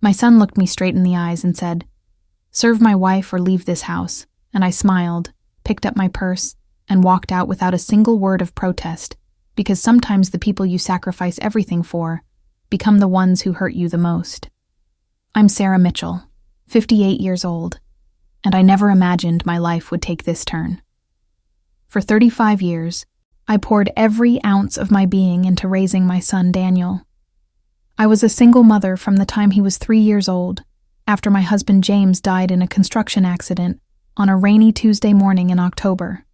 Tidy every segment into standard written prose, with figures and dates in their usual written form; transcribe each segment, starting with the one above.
My son looked me straight in the eyes and said, "Serve my wife or leave this house," and I smiled, picked up my purse, and walked out without a single word of protest, because sometimes the people you sacrifice everything for become the ones who hurt you the most. I'm Sarah Mitchell, 58 years old, and I never imagined my life would take this turn. For 35 years, I poured every ounce of my being into raising my son Daniel. I was a single mother from the time he was 3 years old, after my husband James died in a construction accident on a rainy Tuesday morning in October.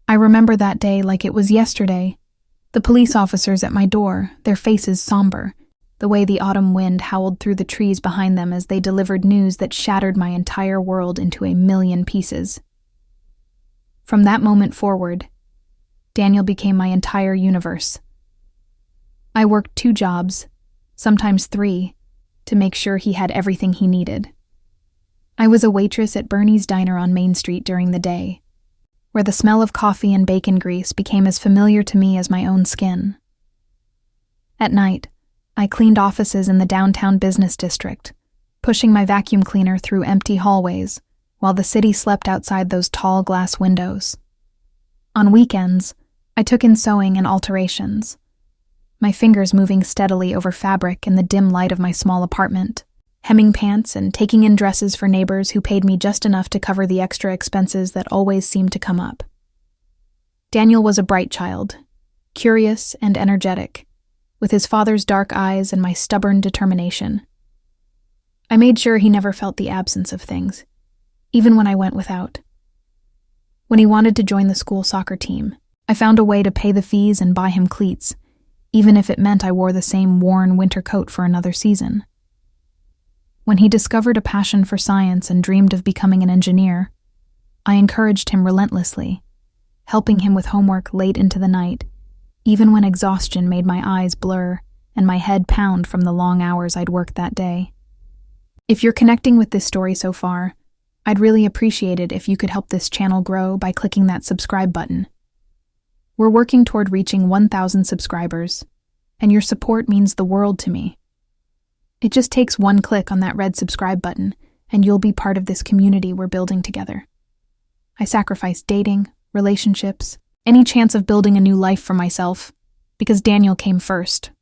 I remember that day like it was yesterday. The police officers at my door, their faces somber, the way the autumn wind howled through the trees behind them as they delivered news that shattered my entire world into a million pieces. From that moment forward, Daniel became my entire universe. I worked 2 jobs, sometimes 3, to make sure he had everything he needed. I was a waitress at Bernie's Diner on Main Street during the day, where the smell of coffee and bacon grease became as familiar to me as my own skin. At night, I cleaned offices in the downtown business district, pushing my vacuum cleaner through empty hallways while the city slept outside those tall glass windows. On weekends, I took in sewing and alterations, my fingers moving steadily over fabric in the dim light of my small apartment, hemming pants and taking in dresses for neighbors who paid me just enough to cover the extra expenses that always seemed to come up. Daniel was a bright child, curious and energetic, with his father's dark eyes and my stubborn determination. I made sure he never felt the absence of things, even when I went without. When he wanted to join the school soccer team, I found a way to pay the fees and buy him cleats, even if it meant I wore the same worn winter coat for another season. When he discovered a passion for science and dreamed of becoming an engineer, I encouraged him relentlessly, helping him with homework late into the night, even when exhaustion made my eyes blur and my head pound from the long hours I'd worked that day. If you're connecting with this story so far, I'd really appreciate it if you could help this channel grow by clicking that subscribe button. We're working toward reaching 1,000 subscribers, and your support means the world to me. It just takes one click on that red subscribe button, and you'll be part of this community we're building together. I sacrificed dating, relationships, any chance of building a new life for myself, because Daniel came first.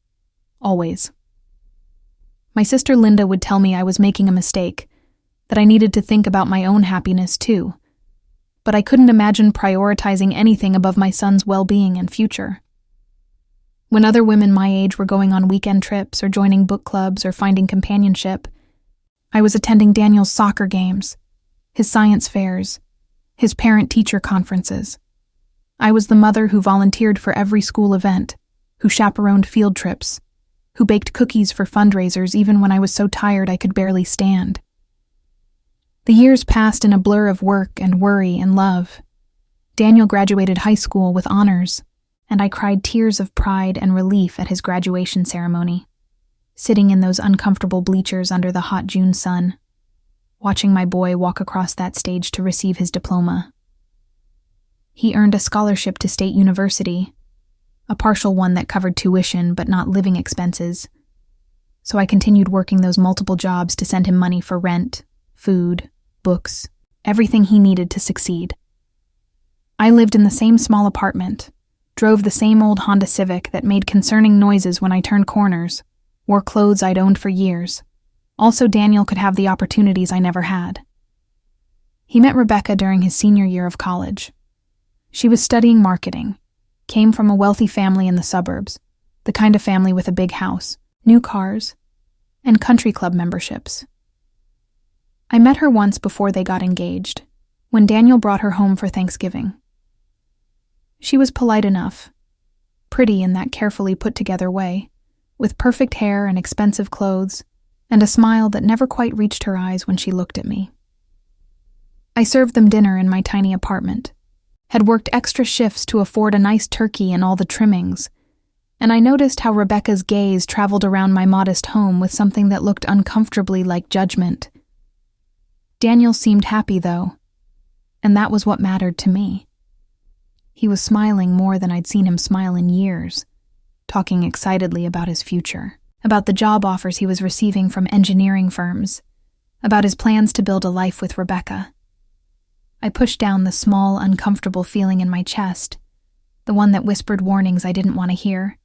Always. My sister Linda would tell me I was making a mistake, that I needed to think about my own happiness too, but I couldn't imagine prioritizing anything above my son's well-being and future. When other women my age were going on weekend trips or joining book clubs or finding companionship, I was attending Daniel's soccer games, his science fairs, his parent-teacher conferences. I was the mother who volunteered for every school event, who chaperoned field trips, who baked cookies for fundraisers even when I was so tired I could barely stand. The years passed in a blur of work and worry and love. Daniel graduated high school with honors, and I cried tears of pride and relief at his graduation ceremony, sitting in those uncomfortable bleachers under the hot June sun, watching my boy walk across that stage to receive his diploma. He earned a scholarship to State University, a partial one that covered tuition but not living expenses, so I continued working those multiple jobs to send him money for rent, food, books, everything he needed to succeed. I lived in the same small apartment, drove the same old Honda Civic that made concerning noises when I turned corners, wore clothes I'd owned for years. Also, Daniel could have the opportunities I never had. He met Rebecca during his senior year of college. She was studying marketing, came from a wealthy family in the suburbs, the kind of family with a big house, new cars, and country club memberships. I met her once before they got engaged, when Daniel brought her home for Thanksgiving. She was polite enough, pretty in that carefully put-together way, with perfect hair and expensive clothes, and a smile that never quite reached her eyes when she looked at me. I served them dinner in my tiny apartment, had worked extra shifts to afford a nice turkey and all the trimmings, and I noticed how Rebecca's gaze traveled around my modest home with something that looked uncomfortably like judgment. Daniel seemed happy, though, and that was what mattered to me. He was smiling more than I'd seen him smile in years, talking excitedly about his future, about the job offers he was receiving from engineering firms, about his plans to build a life with Rebecca. I pushed down the small, uncomfortable feeling in my chest, the one that whispered warnings I didn't want to hear,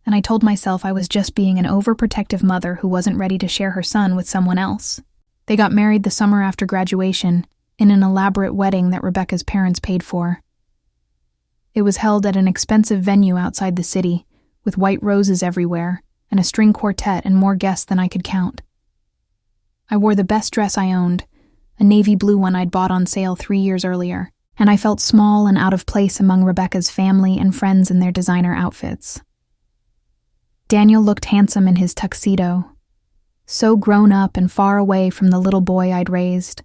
and I told myself I was just being an overprotective mother who wasn't ready to share her son with someone else. They got married the summer after graduation in an elaborate wedding that Rebecca's parents paid for. It was held at an expensive venue outside the city, with white roses everywhere, and a string quartet and more guests than I could count. I wore the best dress I owned, a navy blue one I'd bought on sale 3 years earlier, and I felt small and out of place among Rebecca's family and friends in their designer outfits. Daniel looked handsome in his tuxedo, so grown up and far away from the little boy I'd raised,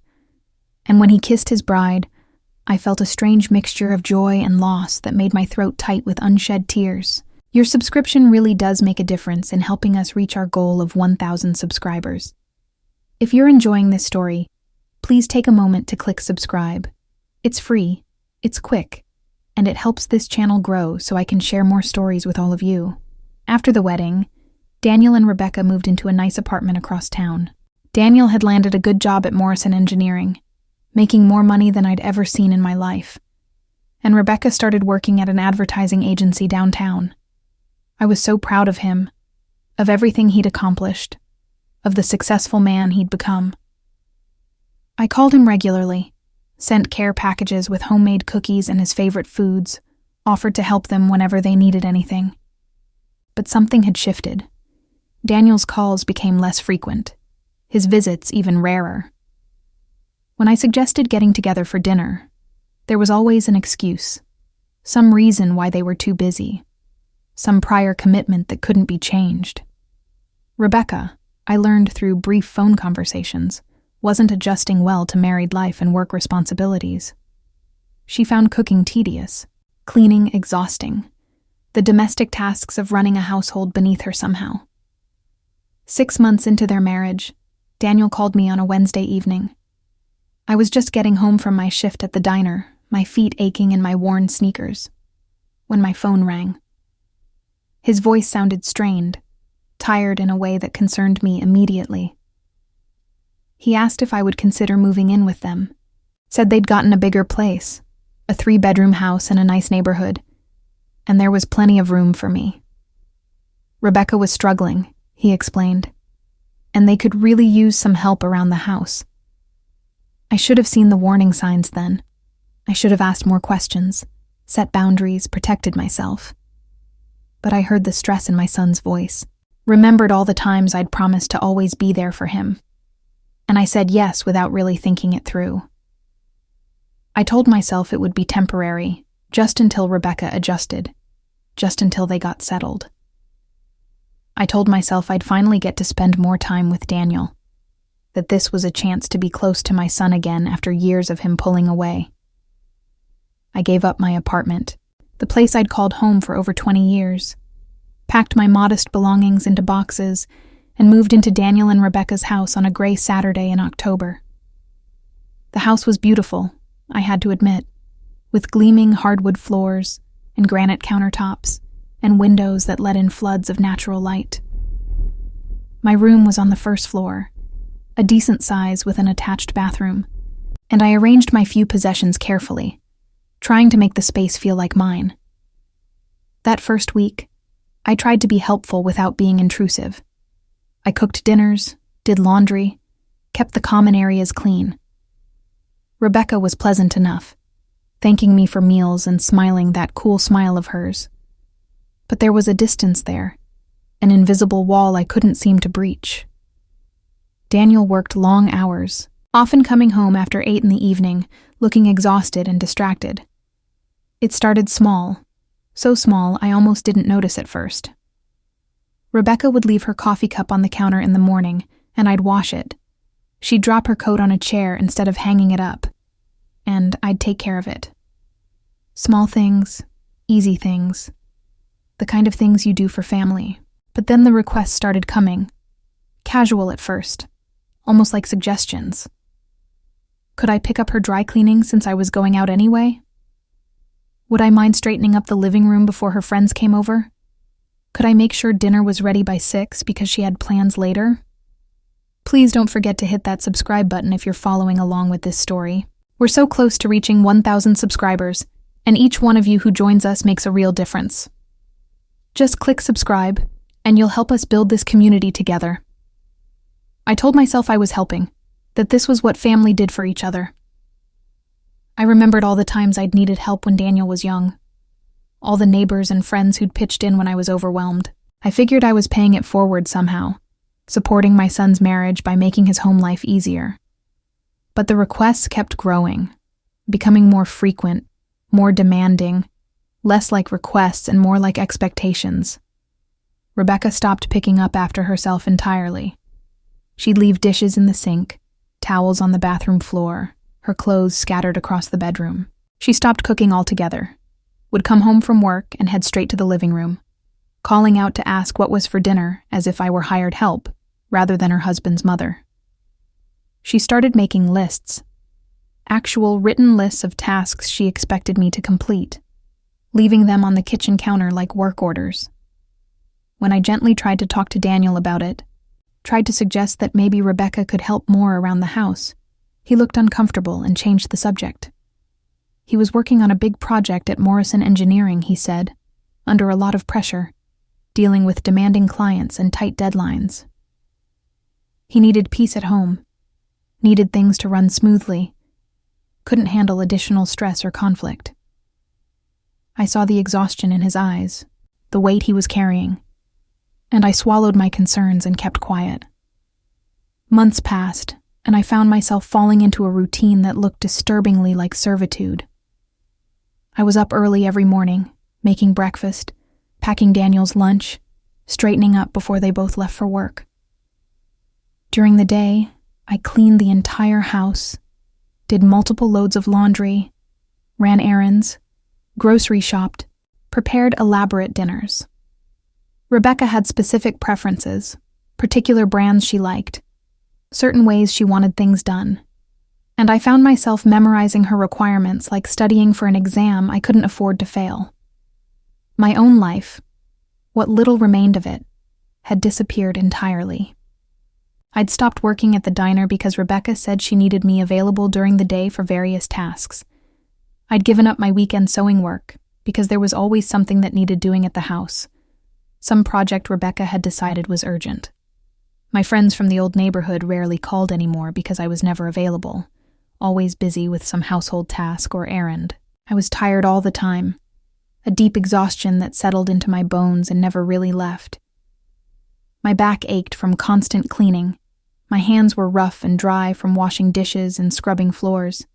and when he kissed his bride, I felt a strange mixture of joy and loss that made my throat tight with unshed tears. Your subscription really does make a difference in helping us reach our goal of 1,000 subscribers. If you're enjoying this story, please take a moment to click subscribe. It's free, it's quick, and it helps this channel grow so I can share more stories with all of you. After the wedding, Daniel and Rebecca moved into a nice apartment across town. Daniel had landed a good job at Morrison Engineering, making more money than I'd ever seen in my life, and Rebecca started working at an advertising agency downtown. I was so proud of him, of everything he'd accomplished, of the successful man he'd become. I called him regularly, sent care packages with homemade cookies and his favorite foods, offered to help them whenever they needed anything. But something had shifted. Daniel's calls became less frequent, his visits even rarer. When I suggested getting together for dinner, there was always an excuse, some reason why they were too busy, some prior commitment that couldn't be changed. Rebecca, I learned through brief phone conversations, wasn't adjusting well to married life and work responsibilities. She found cooking tedious, cleaning exhausting, the domestic tasks of running a household beneath her somehow. 6 months into their marriage, Daniel called me on a Wednesday evening. I was just getting home from my shift at the diner, my feet aching in my worn sneakers, when my phone rang. His voice sounded strained, tired in a way that concerned me immediately. He asked if I would consider moving in with them, said they'd gotten a bigger place, a 3-bedroom house in a nice neighborhood, and there was plenty of room for me. Rebecca was struggling, he explained, and they could really use some help around the house. I should have seen the warning signs then. I should have asked more questions, set boundaries, protected myself. But I heard the stress in my son's voice, remembered all the times I'd promised to always be there for him, and I said yes without really thinking it through. I told myself it would be temporary, just until Rebecca adjusted, just until they got settled. I told myself I'd finally get to spend more time with Daniel, that this was a chance to be close to my son again after years of him pulling away. I gave up my apartment, the place I'd called home for over 20 years, packed my modest belongings into boxes, and moved into Daniel and Rebecca's house on a gray Saturday in October. The house was beautiful, I had to admit, with gleaming hardwood floors and granite countertops and windows that let in floods of natural light. My room was on the first floor, a decent size with an attached bathroom, and I arranged my few possessions carefully, trying to make the space feel like mine. That first week, I tried to be helpful without being intrusive. I cooked dinners, did laundry, kept the common areas clean. Rebecca was pleasant enough, thanking me for meals and smiling that cool smile of hers. But there was a distance there, an invisible wall I couldn't seem to breach. Daniel worked long hours, often coming home after 8 in the evening, looking exhausted and distracted. It started small, so small I almost didn't notice at first. Rebecca would leave her coffee cup on the counter in the morning, and I'd wash it. She'd drop her coat on a chair instead of hanging it up, and I'd take care of it. Small things, easy things, the kind of things you do for family. But then the requests started coming, casual at first, almost like suggestions. Could I pick up her dry cleaning since I was going out anyway? Would I mind straightening up the living room before her friends came over? Could I make sure dinner was ready by 6 because she had plans later? Please don't forget to hit that subscribe button if you're following along with this story. We're so close to reaching 1,000 subscribers, and each one of you who joins us makes a real difference. Just click subscribe, and you'll help us build this community together. I told myself I was helping, that this was what family did for each other. I remembered all the times I'd needed help when Daniel was young. All the neighbors and friends who'd pitched in when I was overwhelmed. I figured I was paying it forward somehow, supporting my son's marriage by making his home life easier. But the requests kept growing, becoming more frequent, more demanding, less like requests and more like expectations. Rebecca stopped picking up after herself entirely. She'd leave dishes in the sink, towels on the bathroom floor, her clothes scattered across the bedroom. She stopped cooking altogether, would come home from work and head straight to the living room, calling out to ask what was for dinner as if I were hired help, rather than her husband's mother. She started making lists, actual written lists of tasks she expected me to complete, leaving them on the kitchen counter like work orders. When I gently tried to talk to Daniel about it, tried to suggest that maybe Rebecca could help more around the house, he looked uncomfortable and changed the subject. He was working on a big project at Morrison Engineering, he said, under a lot of pressure, dealing with demanding clients and tight deadlines. He needed peace at home, needed things to run smoothly, couldn't handle additional stress or conflict. I saw the exhaustion in his eyes, the weight he was carrying, and I swallowed my concerns and kept quiet. Months passed, and I found myself falling into a routine that looked disturbingly like servitude. I was up early every morning, making breakfast, packing Daniel's lunch, straightening up before they both left for work. During the day, I cleaned the entire house, did multiple loads of laundry, ran errands, grocery shopped, prepared elaborate dinners. Rebecca had specific preferences, particular brands she liked, certain ways she wanted things done, and I found myself memorizing her requirements like studying for an exam I couldn't afford to fail. My own life, what little remained of it, had disappeared entirely. I'd stopped working at the diner because Rebecca said she needed me available during the day for various tasks. I'd given up my weekend sewing work because there was always something that needed doing at the house, some project Rebecca had decided was urgent. My friends from the old neighborhood rarely called anymore because I was never available, always busy with some household task or errand. I was tired all the time, a deep exhaustion that settled into my bones and never really left. My back ached from constant cleaning. My hands were rough and dry from washing dishes and scrubbing floors.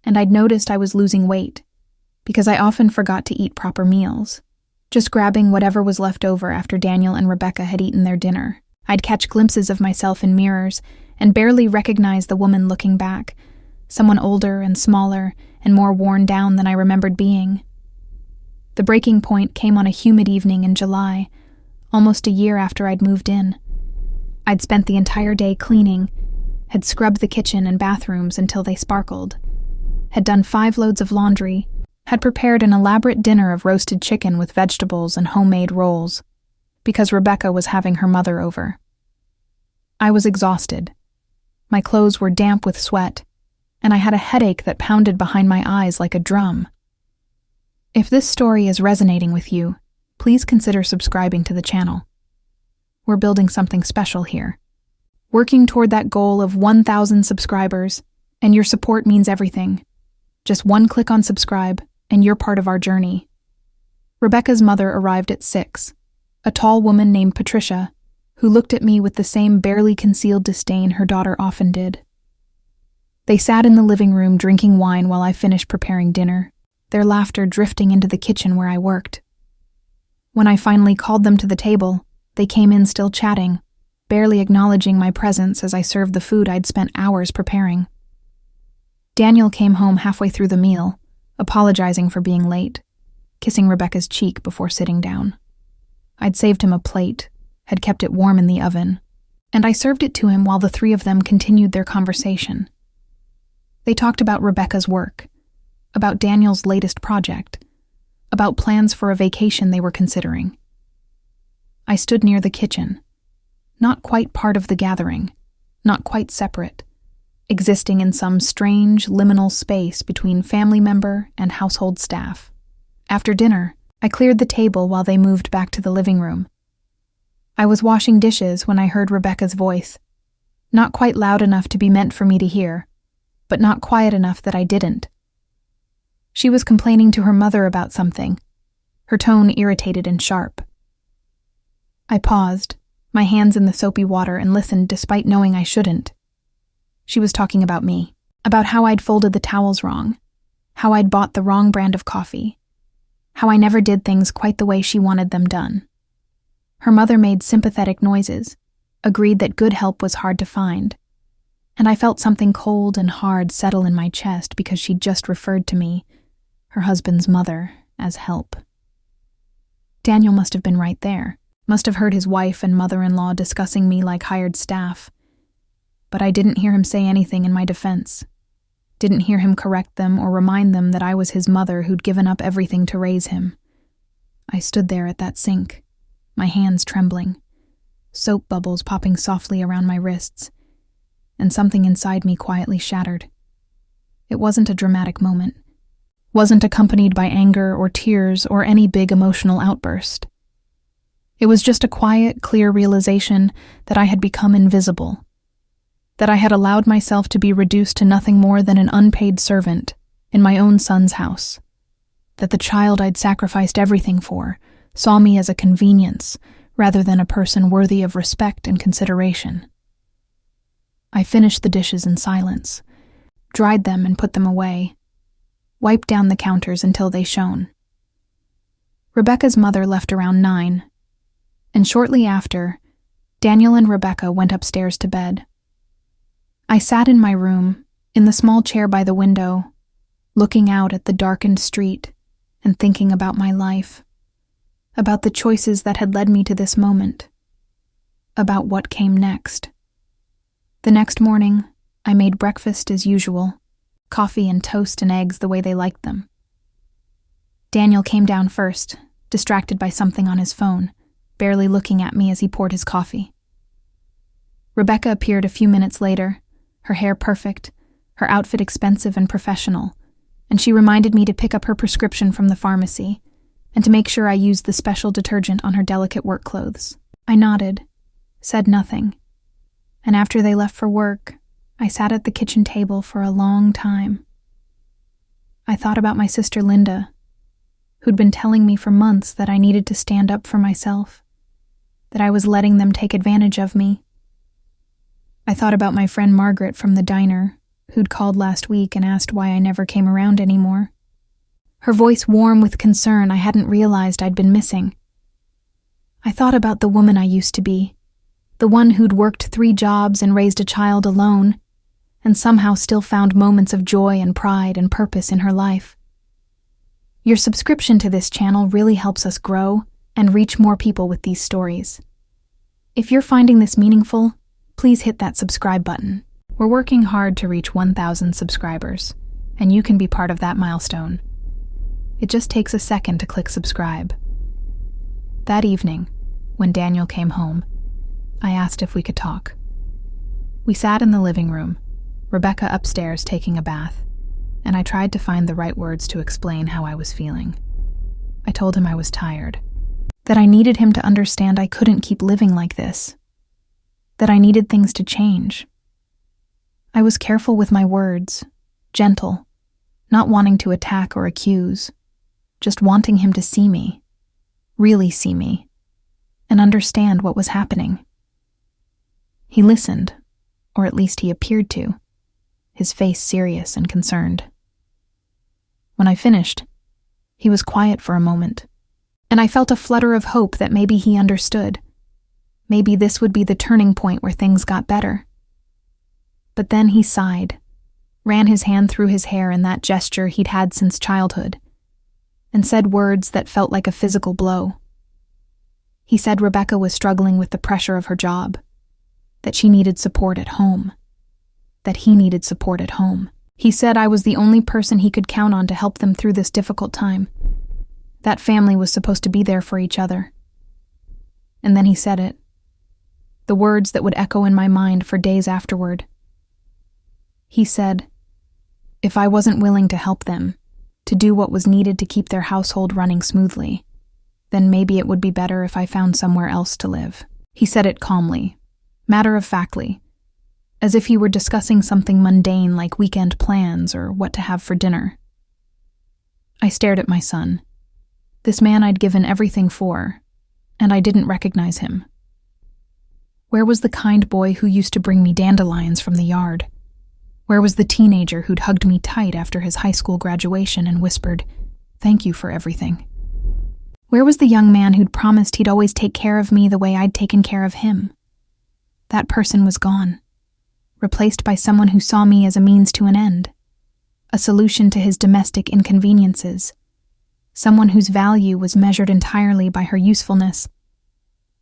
And I'd noticed I was losing weight because I often forgot to eat proper meals, just grabbing whatever was left over after Daniel and Rebecca had eaten their dinner. I'd catch glimpses of myself in mirrors and barely recognize the woman looking back, someone older and smaller and more worn down than I remembered being. The breaking point came on a humid evening in July, almost a year after I'd moved in. I'd spent the entire day cleaning, had scrubbed the kitchen and bathrooms until they sparkled, had done 5 loads of laundry, had prepared an elaborate dinner of roasted chicken with vegetables and homemade rolls, because Rebecca was having her mother over. I was exhausted. My clothes were damp with sweat, and I had a headache that pounded behind my eyes like a drum. If this story is resonating with you, please consider subscribing to the channel. We're building something special here, working toward that goal of 1,000 subscribers, and your support means everything. Just one click on subscribe, and you're part of our journey. Rebecca's mother arrived at 6, a tall woman named Patricia, who looked at me with the same barely concealed disdain her daughter often did. They sat in the living room drinking wine while I finished preparing dinner, their laughter drifting into the kitchen where I worked. When I finally called them to the table, they came in still chatting, barely acknowledging my presence as I served the food I'd spent hours preparing. Daniel came home halfway through the meal, apologizing for being late, kissing Rebecca's cheek before sitting down. I'd saved him a plate, had kept it warm in the oven, and I served it to him while the 3 of them continued their conversation. They talked about Rebecca's work, about Daniel's latest project, about plans for a vacation they were considering. I stood near the kitchen, not quite part of the gathering, not quite separate, existing in some strange liminal space between family member and household staff. After dinner, I cleared the table while they moved back to the living room. I was washing dishes when I heard Rebecca's voice, not quite loud enough to be meant for me to hear, but not quiet enough that I didn't. She was complaining to her mother about something, her tone irritated and sharp. I paused, my hands in the soapy water, and listened despite knowing I shouldn't. She was talking about me, about how I'd folded the towels wrong, how I'd bought the wrong brand of coffee, how I never did things quite the way she wanted them done. Her mother made sympathetic noises, agreed that good help was hard to find, and I felt something cold and hard settle in my chest because she'd just referred to me, her husband's mother, as help. Daniel must have been right there, must have heard his wife and mother-in-law discussing me like hired staff. But I didn't hear him say anything in my defense. Didn't hear him correct them or remind them that I was his mother who'd given up everything to raise him. I stood there at that sink, my hands trembling, soap bubbles popping softly around my wrists, and something inside me quietly shattered. It wasn't a dramatic moment, wasn't accompanied by anger or tears or any big emotional outburst. It was just a quiet, clear realization that I had become invisible, that I had allowed myself to be reduced to nothing more than an unpaid servant in my own son's house, that the child I'd sacrificed everything for saw me as a convenience rather than a person worthy of respect and consideration. I finished the dishes in silence, dried them and put them away, wiped down the counters until they shone. Rebecca's mother left around 9, and shortly after, Daniel and Rebecca went upstairs to bed. I sat in my room, in the small chair by the window, looking out at the darkened street and thinking about my life, about the choices that had led me to this moment, about what came next. The next morning, I made breakfast as usual, coffee and toast and eggs the way they liked them. Daniel came down first, distracted by something on his phone, barely looking at me as he poured his coffee. Rebecca appeared a few minutes later, her hair perfect, her outfit expensive and professional, and she reminded me to pick up her prescription from the pharmacy and to make sure I used the special detergent on her delicate work clothes. I nodded, said nothing, and after they left for work, I sat at the kitchen table for a long time. I thought about my sister Linda, who'd been telling me for months that I needed to stand up for myself, that I was letting them take advantage of me. I thought about my friend Margaret from the diner, who'd called last week and asked why I never came around anymore. Her voice warm with concern I hadn't realized I'd been missing. I thought about the woman I used to be, the one who'd worked 3 jobs and raised a child alone, and somehow still found moments of joy and pride and purpose in her life. Your subscription to this channel really helps us grow and reach more people with these stories. If you're finding this meaningful, please hit that subscribe button. We're working hard to reach 1,000 subscribers, and you can be part of that milestone. It just takes a second to click subscribe. That evening, when Daniel came home, I asked if we could talk. We sat in the living room, Rebecca upstairs taking a bath, and I tried to find the right words to explain how I was feeling. I told him I was tired, that I needed him to understand I couldn't keep living like this, that I needed things to change. I was careful with my words, gentle, not wanting to attack or accuse, just wanting him to see me, really see me, and understand what was happening. He listened, or at least he appeared to, his face serious and concerned. When I finished, he was quiet for a moment, and I felt a flutter of hope that maybe he understood. Maybe this would be the turning point where things got better. But then he sighed, ran his hand through his hair in that gesture he'd had since childhood, and said words that felt like a physical blow. He said Rebecca was struggling with the pressure of her job, that she needed support at home, that he needed support at home. He said I was the only person he could count on to help them through this difficult time. That family was supposed to be there for each other. And then he said it. The words that would echo in my mind for days afterward. He said, if I wasn't willing to help them, to do what was needed to keep their household running smoothly, then maybe it would be better if I found somewhere else to live. He said it calmly, matter-of-factly, as if he were discussing something mundane like weekend plans or what to have for dinner. I stared at my son, this man I'd given everything for, and I didn't recognize him. Where was the kind boy who used to bring me dandelions from the yard? Where was the teenager who'd hugged me tight after his high school graduation and whispered, "Thank you for everything"? Where was the young man who'd promised he'd always take care of me the way I'd taken care of him? That person was gone, replaced by someone who saw me as a means to an end, a solution to his domestic inconveniences, someone whose value was measured entirely by her usefulness.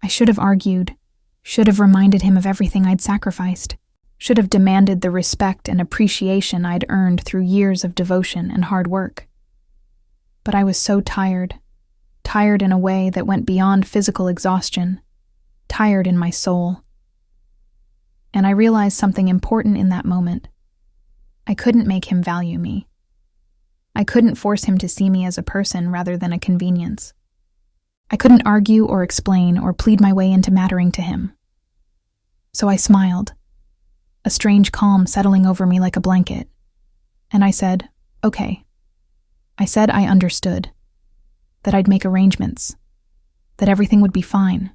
I should have argued, should have reminded him of everything I'd sacrificed, should have demanded the respect and appreciation I'd earned through years of devotion and hard work. But I was so tired in a way that went beyond physical exhaustion, tired in my soul. And I realized something important in that moment. I couldn't make him value me. I couldn't force him to see me as a person rather than a convenience. I couldn't argue or explain or plead my way into mattering to him. So I smiled, a strange calm settling over me like a blanket, and I said, okay. I said I understood, that I'd make arrangements, that everything would be fine.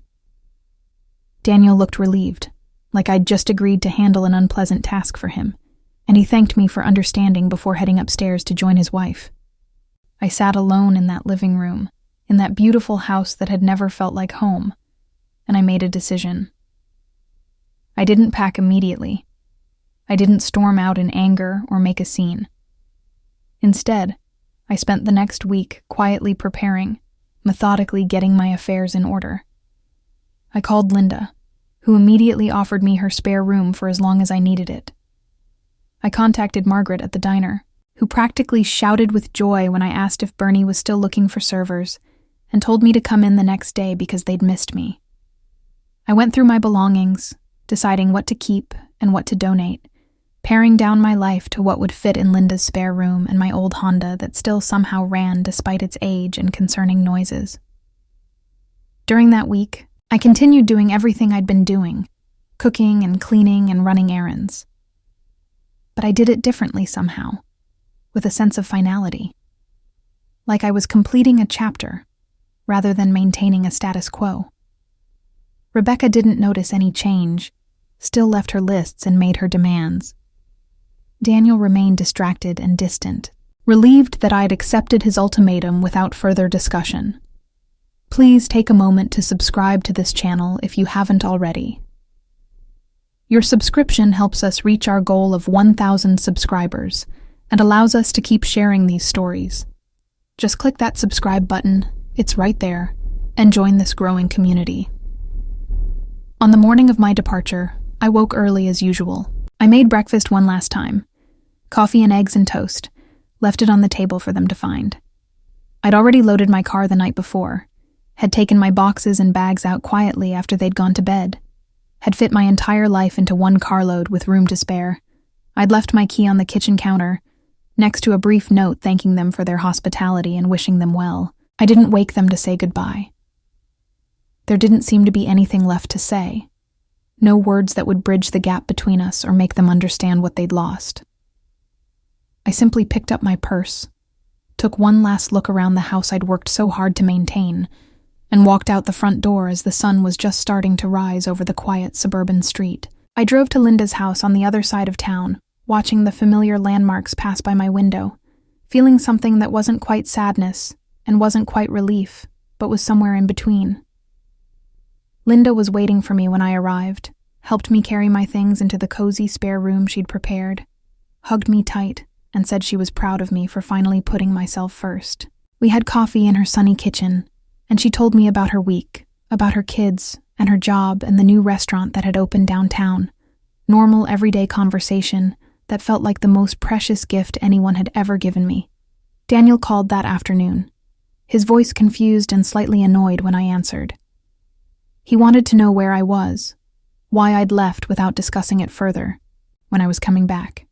Daniel looked relieved, like I'd just agreed to handle an unpleasant task for him, and he thanked me for understanding before heading upstairs to join his wife. I sat alone in that living room, in that beautiful house that had never felt like home, and I made a decision. I didn't pack immediately. I didn't storm out in anger or make a scene. Instead, I spent the next week quietly preparing, methodically getting my affairs in order. I called Linda, who immediately offered me her spare room for as long as I needed it. I contacted Margaret at the diner, who practically shouted with joy when I asked if Bernie was still looking for servers, and told me to come in the next day because they'd missed me. I went through my belongings, deciding what to keep and what to donate, paring down my life to what would fit in Linda's spare room and my old Honda that still somehow ran despite its age and concerning noises. During that week, I continued doing everything I'd been doing, cooking and cleaning and running errands. But I did it differently somehow, with a sense of finality. Like I was completing a chapter, rather than maintaining a status quo. Rebecca didn't notice any change, still left her lists and made her demands. Daniel remained distracted and distant, relieved that I'd accepted his ultimatum without further discussion. Please take a moment to subscribe to this channel if you haven't already. Your subscription helps us reach our goal of 1,000 subscribers and allows us to keep sharing these stories. Just click that subscribe button, it's right there, and join this growing community. On the morning of my departure, I woke early as usual. I made breakfast one last time. Coffee and eggs and toast. Left it on the table for them to find. I'd already loaded my car the night before. Had taken my boxes and bags out quietly after they'd gone to bed. Had fit my entire life into one carload with room to spare. I'd left my key on the kitchen counter, next to a brief note thanking them for their hospitality and wishing them well. I didn't wake them to say goodbye. There didn't seem to be anything left to say. No words that would bridge the gap between us or make them understand what they'd lost. I simply picked up my purse, took one last look around the house I'd worked so hard to maintain, and walked out the front door as the sun was just starting to rise over the quiet suburban street. I drove to Linda's house on the other side of town, watching the familiar landmarks pass by my window, feeling something that wasn't quite sadness and wasn't quite relief, but was somewhere in between. Linda was waiting for me when I arrived, helped me carry my things into the cozy spare room she'd prepared, hugged me tight, and said she was proud of me for finally putting myself first. We had coffee in her sunny kitchen, and she told me about her week, about her kids, and her job and the new restaurant that had opened downtown. Normal, everyday conversation that felt like the most precious gift anyone had ever given me. Daniel called that afternoon, his voice confused and slightly annoyed when I answered. He wanted to know where I was, why I'd left without discussing it further, when I was coming back.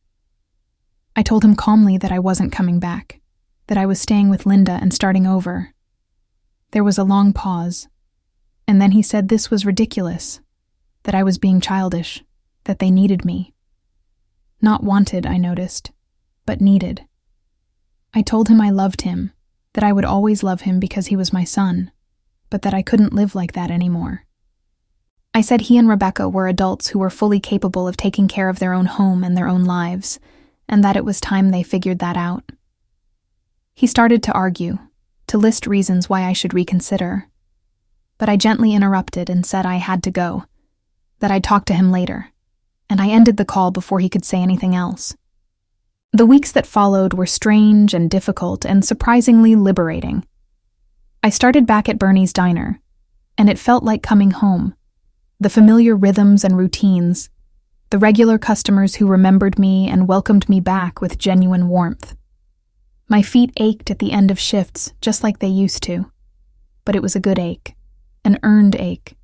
I told him calmly that I wasn't coming back, that I was staying with Linda and starting over. There was a long pause, and then he said this was ridiculous, that I was being childish, that they needed me. Not wanted, I noticed, but needed. I told him I loved him, that I would always love him because he was my son, but that I couldn't live like that anymore. I said he and Rebecca were adults who were fully capable of taking care of their own home and their own lives, and that it was time they figured that out. He started to argue, to list reasons why I should reconsider, but I gently interrupted and said I had to go, that I'd talk to him later, and I ended the call before he could say anything else. The weeks that followed were strange and difficult and surprisingly liberating. I started back at Bernie's Diner, and it felt like coming home. The familiar rhythms and routines, the regular customers who remembered me and welcomed me back with genuine warmth. My feet ached at the end of shifts just like they used to, but it was a good ache, an earned ache,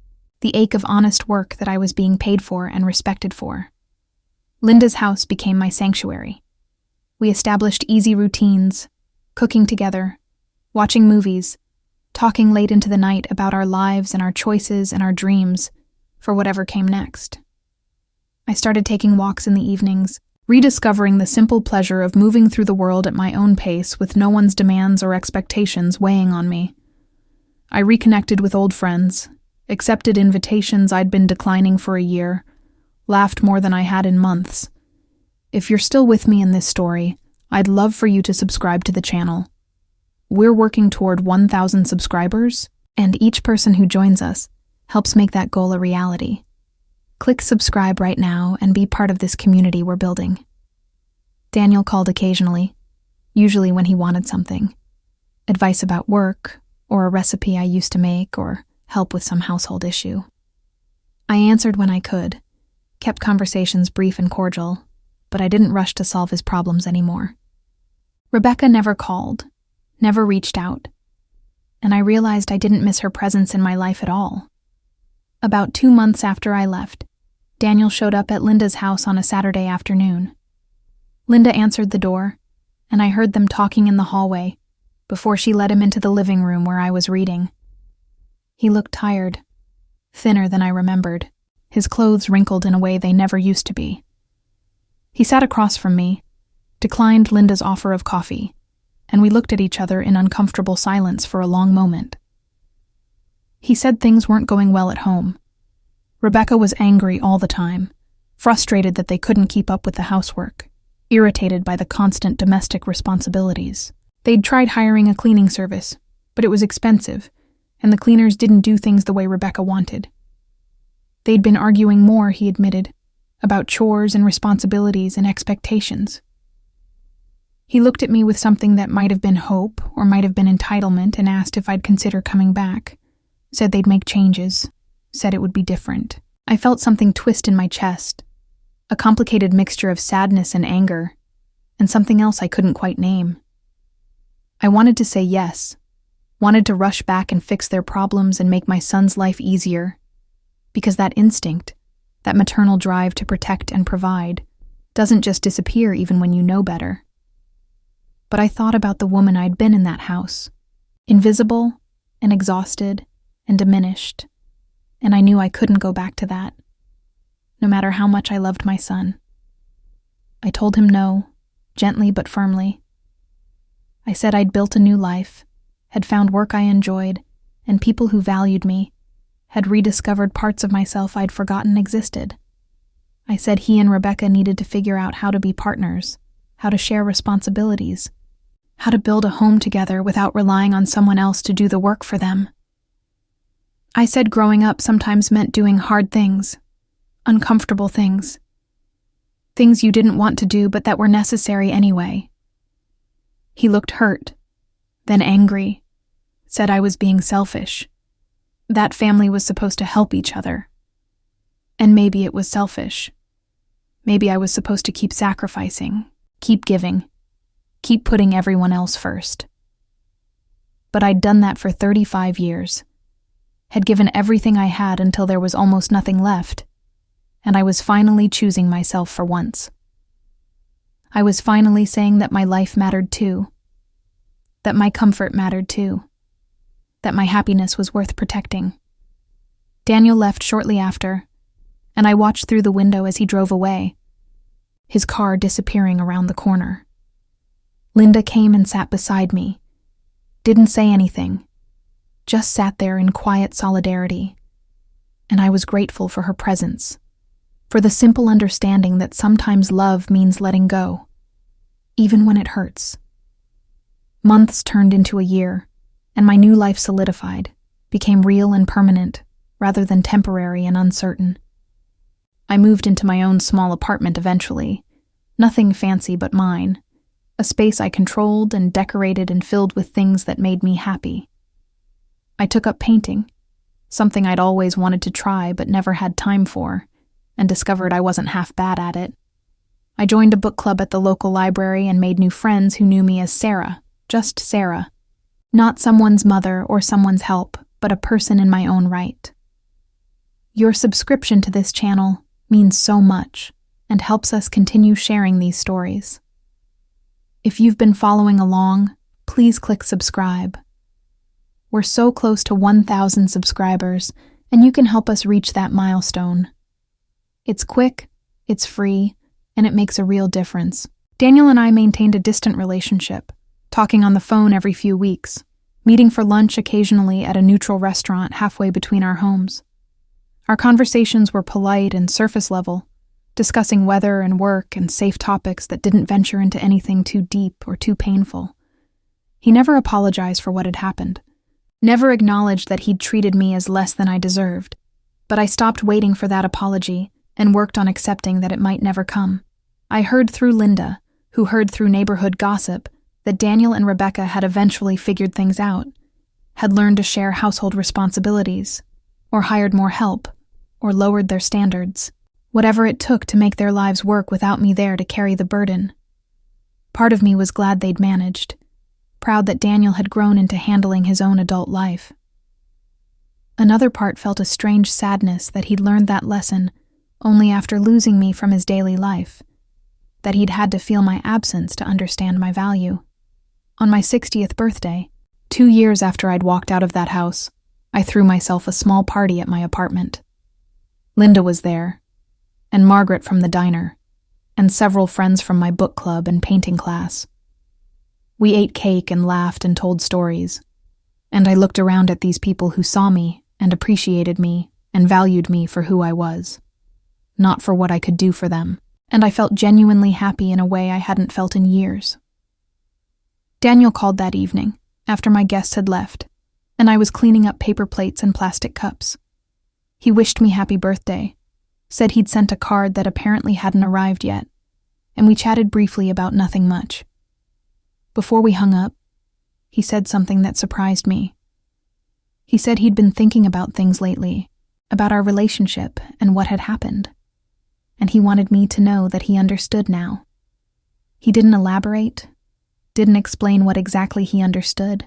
the ache of honest work that I was being paid for and respected for. Linda's house became my sanctuary. We established easy routines, cooking together, watching movies, talking late into the night about our lives and our choices and our dreams for whatever came next. I started taking walks in the evenings, rediscovering the simple pleasure of moving through the world at my own pace with no one's demands or expectations weighing on me. I reconnected with old friends, accepted invitations I'd been declining for a year, laughed more than I had in months. If you're still with me in this story, I'd love for you to subscribe to the channel. We're working toward 1,000 subscribers, and each person who joins us helps make that goal a reality. Click subscribe right now and be part of this community we're building. Daniel called occasionally, usually when he wanted something. Advice about work, or a recipe I used to make, or help with some household issue. I answered when I could, kept conversations brief and cordial, but I didn't rush to solve his problems anymore. Rebecca never called, never reached out, and I realized I didn't miss her presence in my life at all. About 2 months after I left, Daniel showed up at Linda's house on a Saturday afternoon. Linda answered the door, and I heard them talking in the hallway before she led him into the living room where I was reading. He looked tired, thinner than I remembered, his clothes wrinkled in a way they never used to be. He sat across from me, declined Linda's offer of coffee, and we looked at each other in uncomfortable silence for a long moment. He said things weren't going well at home. Rebecca was angry all the time, frustrated that they couldn't keep up with the housework, irritated by the constant domestic responsibilities. They'd tried hiring a cleaning service, but it was expensive, and the cleaners didn't do things the way Rebecca wanted. They'd been arguing more, he admitted, about chores and responsibilities and expectations. He looked at me with something that might have been hope or might have been entitlement and asked if I'd consider coming back. Said they'd make changes, said it would be different. I felt something twist in my chest, a complicated mixture of sadness and anger, and something else I couldn't quite name. I wanted to say yes, wanted to rush back and fix their problems and make my son's life easier, because that instinct, that maternal drive to protect and provide, doesn't just disappear even when you know better. But I thought about the woman I'd been in that house, invisible and exhausted and diminished, and I knew I couldn't go back to that, no matter how much I loved my son. I told him no, gently but firmly. I said I'd built a new life, had found work I enjoyed, and people who valued me, had rediscovered parts of myself I'd forgotten existed. I said he and Rebecca needed to figure out how to be partners, how to share responsibilities, how to build a home together without relying on someone else to do the work for them. I said growing up sometimes meant doing hard things, uncomfortable things, things you didn't want to do but that were necessary anyway. He looked hurt, then angry, said I was being selfish. That family was supposed to help each other. And maybe it was selfish. Maybe I was supposed to keep sacrificing, keep giving, keep putting everyone else first. But I'd done that for 35 years. had given everything I had until there was almost nothing left, and I was finally choosing myself for once. I was finally saying that my life mattered too, that my comfort mattered too, that my happiness was worth protecting. Daniel left shortly after, and I watched through the window as he drove away, his car disappearing around the corner. Linda came and sat beside me, didn't say anything, just sat there in quiet solidarity, and I was grateful for her presence, for the simple understanding that sometimes love means letting go, even when it hurts. Months turned into a year, and my new life solidified, became real and permanent, rather than temporary and uncertain. I moved into my own small apartment eventually, nothing fancy but mine, a space I controlled and decorated and filled with things that made me happy. I took up painting, something I'd always wanted to try but never had time for, and discovered I wasn't half bad at it. I joined a book club at the local library and made new friends who knew me as Sarah, just Sarah. Not someone's mother or someone's help, but a person in my own right. Your subscription to this channel means so much and helps us continue sharing these stories. If you've been following along, please click subscribe. We're so close to 1,000 subscribers, and you can help us reach that milestone. It's quick, it's free, and it makes a real difference. Daniel and I maintained a distant relationship, talking on the phone every few weeks, meeting for lunch occasionally at a neutral restaurant halfway between our homes. Our conversations were polite and surface level, discussing weather and work and safe topics that didn't venture into anything too deep or too painful. He never apologized for what had happened, never acknowledged that he'd treated me as less than I deserved, but I stopped waiting for that apology and worked on accepting that it might never come. I heard through Linda, who heard through neighborhood gossip, that Daniel and Rebecca had eventually figured things out, had learned to share household responsibilities, or hired more help, or lowered their standards, whatever it took to make their lives work without me there to carry the burden. Part of me was glad they'd managed, proud that Daniel had grown into handling his own adult life. Another part felt a strange sadness that he'd learned that lesson only after losing me from his daily life, that he'd had to feel my absence to understand my value. On my 60th birthday, 2 years after I'd walked out of that house, I threw myself a small party at my apartment. Linda was there, and Margaret from the diner, and several friends from my book club and painting class. We ate cake and laughed and told stories, and I looked around at these people who saw me and appreciated me and valued me for who I was, not for what I could do for them, and I felt genuinely happy in a way I hadn't felt in years. Daniel called that evening, after my guests had left, and I was cleaning up paper plates and plastic cups. He wished me happy birthday, said he'd sent a card that apparently hadn't arrived yet, and we chatted briefly about nothing much. Before we hung up, he said something that surprised me. He said he'd been thinking about things lately, about our relationship and what had happened, and he wanted me to know that he understood now. He didn't elaborate, didn't explain what exactly he understood,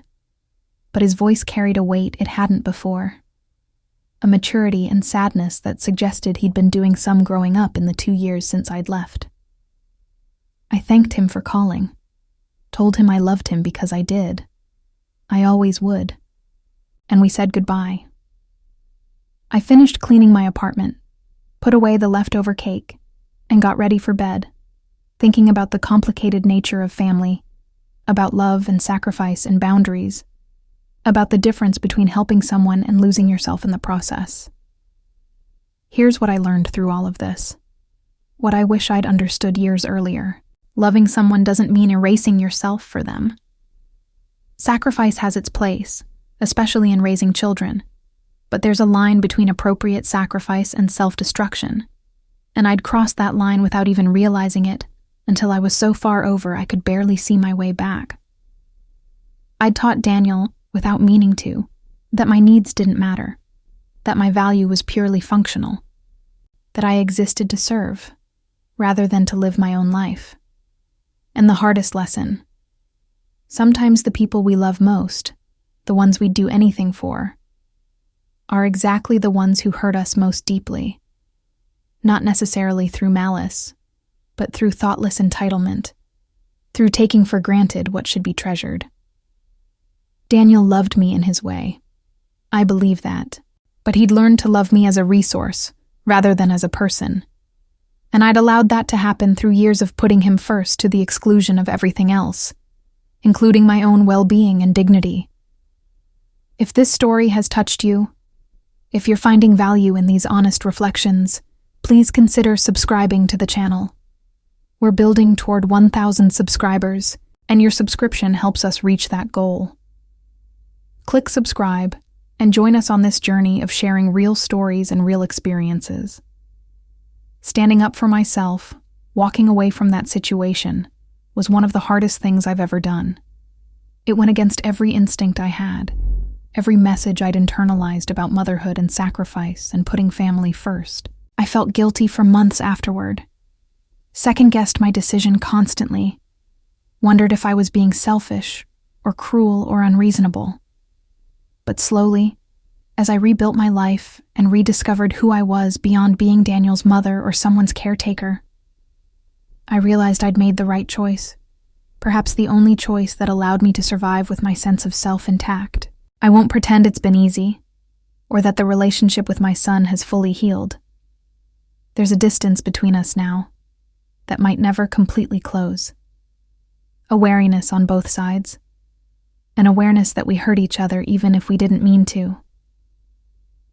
but his voice carried a weight it hadn't before, a maturity and sadness that suggested he'd been doing some growing up in the 2 years since I'd left. I thanked him for calling, told him I loved him because I did. I always would. And we said goodbye. I finished cleaning my apartment, put away the leftover cake, and got ready for bed, thinking about the complicated nature of family, about love and sacrifice and boundaries, about the difference between helping someone and losing yourself in the process. Here's what I learned through all of this. What I wish I'd understood years earlier. Loving someone doesn't mean erasing yourself for them. Sacrifice has its place, especially in raising children, but there's a line between appropriate sacrifice and self-destruction, and I'd crossed that line without even realizing it until I was so far over I could barely see my way back. I'd taught Daniel, without meaning to, that my needs didn't matter, that my value was purely functional, that I existed to serve, rather than to live my own life. And the hardest lesson: sometimes the people we love most, the ones we'd do anything for, are exactly the ones who hurt us most deeply. Not necessarily through malice, but through thoughtless entitlement, through taking for granted what should be treasured. Daniel loved me in his way. I believe that. But he'd learned to love me as a resource, rather than as a person. And I'd allowed that to happen through years of putting him first to the exclusion of everything else, including my own well-being and dignity. If this story has touched you, if you're finding value in these honest reflections, please consider subscribing to the channel. We're building toward 1,000 subscribers, and your subscription helps us reach that goal. Click subscribe and join us on this journey of sharing real stories and real experiences. Standing up for myself, walking away from that situation, was one of the hardest things I've ever done. It went against every instinct I had, every message I'd internalized about motherhood and sacrifice and putting family first. I felt guilty for months afterward. Second-guessed my decision constantly, wondered if I was being selfish or cruel or unreasonable. But slowly, as I rebuilt my life and rediscovered who I was beyond being Daniel's mother or someone's caretaker, I realized I'd made the right choice, perhaps the only choice that allowed me to survive with my sense of self intact. I won't pretend it's been easy, or that the relationship with my son has fully healed. There's a distance between us now that might never completely close. A wariness on both sides, an awareness that we hurt each other even if we didn't mean to.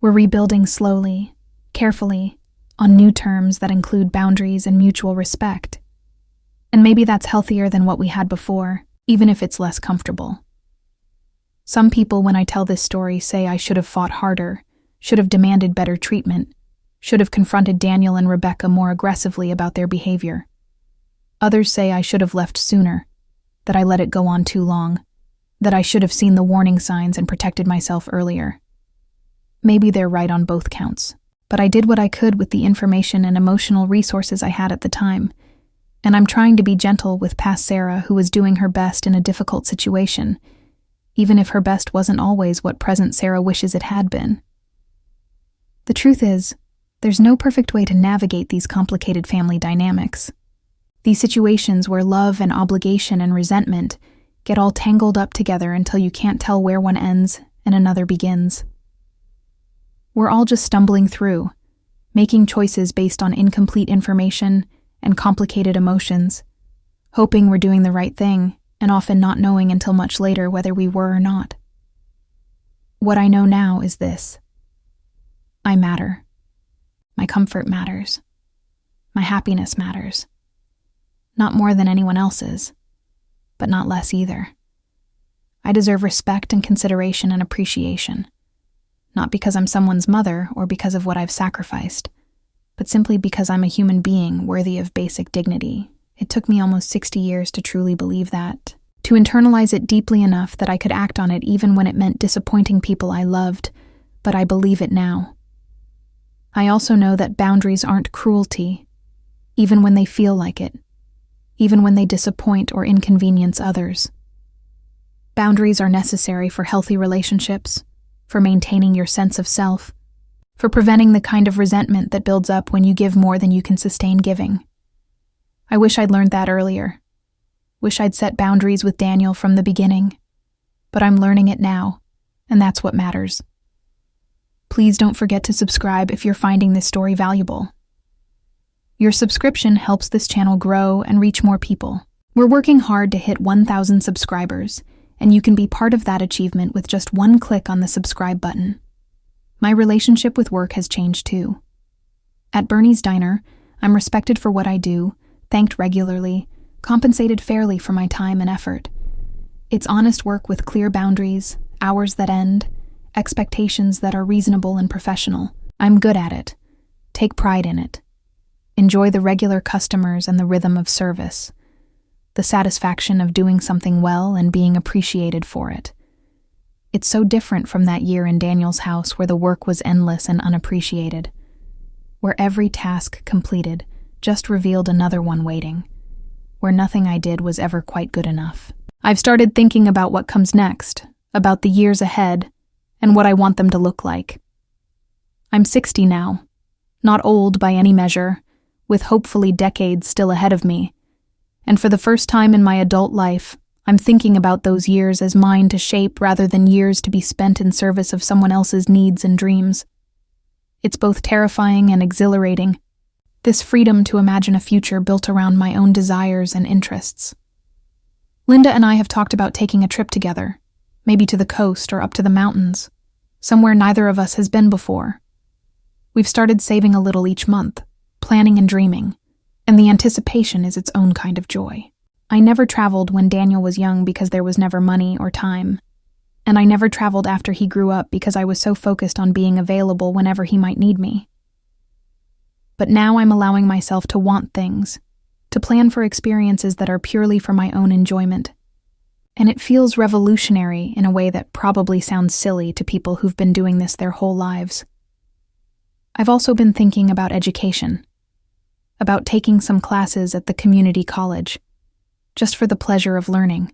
We're rebuilding slowly, carefully, on new terms that include boundaries and mutual respect. And maybe that's healthier than what we had before, even if it's less comfortable. Some people, when I tell this story, say I should have fought harder, should have demanded better treatment, should have confronted Daniel and Rebecca more aggressively about their behavior. Others say I should have left sooner, that I let it go on too long, that I should have seen the warning signs and protected myself earlier. Maybe they're right on both counts, but I did what I could with the information and emotional resources I had at the time, and I'm trying to be gentle with past Sarah, who was doing her best in a difficult situation, even if her best wasn't always what present Sarah wishes it had been. The truth is, there's no perfect way to navigate these complicated family dynamics. These situations where love and obligation and resentment get all tangled up together until you can't tell where one ends and another begins. We're all just stumbling through, making choices based on incomplete information and complicated emotions, hoping we're doing the right thing and often not knowing until much later whether we were or not. What I know now is this: I matter. My comfort matters. My happiness matters. Not more than anyone else's, but not less either. I deserve respect and consideration and appreciation, not because I'm someone's mother or because of what I've sacrificed, but simply because I'm a human being worthy of basic dignity. It took me almost 60 years to truly believe that, to internalize it deeply enough that I could act on it even when it meant disappointing people I loved, but I believe it now. I also know that boundaries aren't cruelty, even when they feel like it, even when they disappoint or inconvenience others. Boundaries are necessary for healthy relationships, for maintaining your sense of self, for preventing the kind of resentment that builds up when you give more than you can sustain giving. I wish I'd learned that earlier. Wish I'd set boundaries with Daniel from the beginning. But I'm learning it now, and that's what matters. Please don't forget to subscribe if you're finding this story valuable. Your subscription helps this channel grow and reach more people. We're working hard to hit 1,000 subscribers, and you can be part of that achievement with just one click on the subscribe button. My relationship with work has changed too. At Bernie's Diner, I'm respected for what I do, thanked regularly, compensated fairly for my time and effort. It's honest work with clear boundaries, hours that end, expectations that are reasonable and professional. I'm good at it. Take pride in it. Enjoy the regular customers and the rhythm of service. The satisfaction of doing something well and being appreciated for it. It's so different from that year in Daniel's house where the work was endless and unappreciated, where every task completed just revealed another one waiting, where nothing I did was ever quite good enough. I've started thinking about what comes next, about the years ahead, and what I want them to look like. I'm 60 now, not old by any measure, with hopefully decades still ahead of me. And for the first time in my adult life, I'm thinking about those years as mine to shape rather than years to be spent in service of someone else's needs and dreams. It's both terrifying and exhilarating, this freedom to imagine a future built around my own desires and interests. Linda and I have talked about taking a trip together, maybe to the coast or up to the mountains, somewhere neither of us has been before. We've started saving a little each month, planning and dreaming, and the anticipation is its own kind of joy. I never traveled when Daniel was young because there was never money or time, and I never traveled after he grew up because I was so focused on being available whenever he might need me. But now I'm allowing myself to want things, to plan for experiences that are purely for my own enjoyment. And it feels revolutionary in a way that probably sounds silly to people who've been doing this their whole lives. I've also been thinking about education, about taking some classes at the community college, just for the pleasure of learning.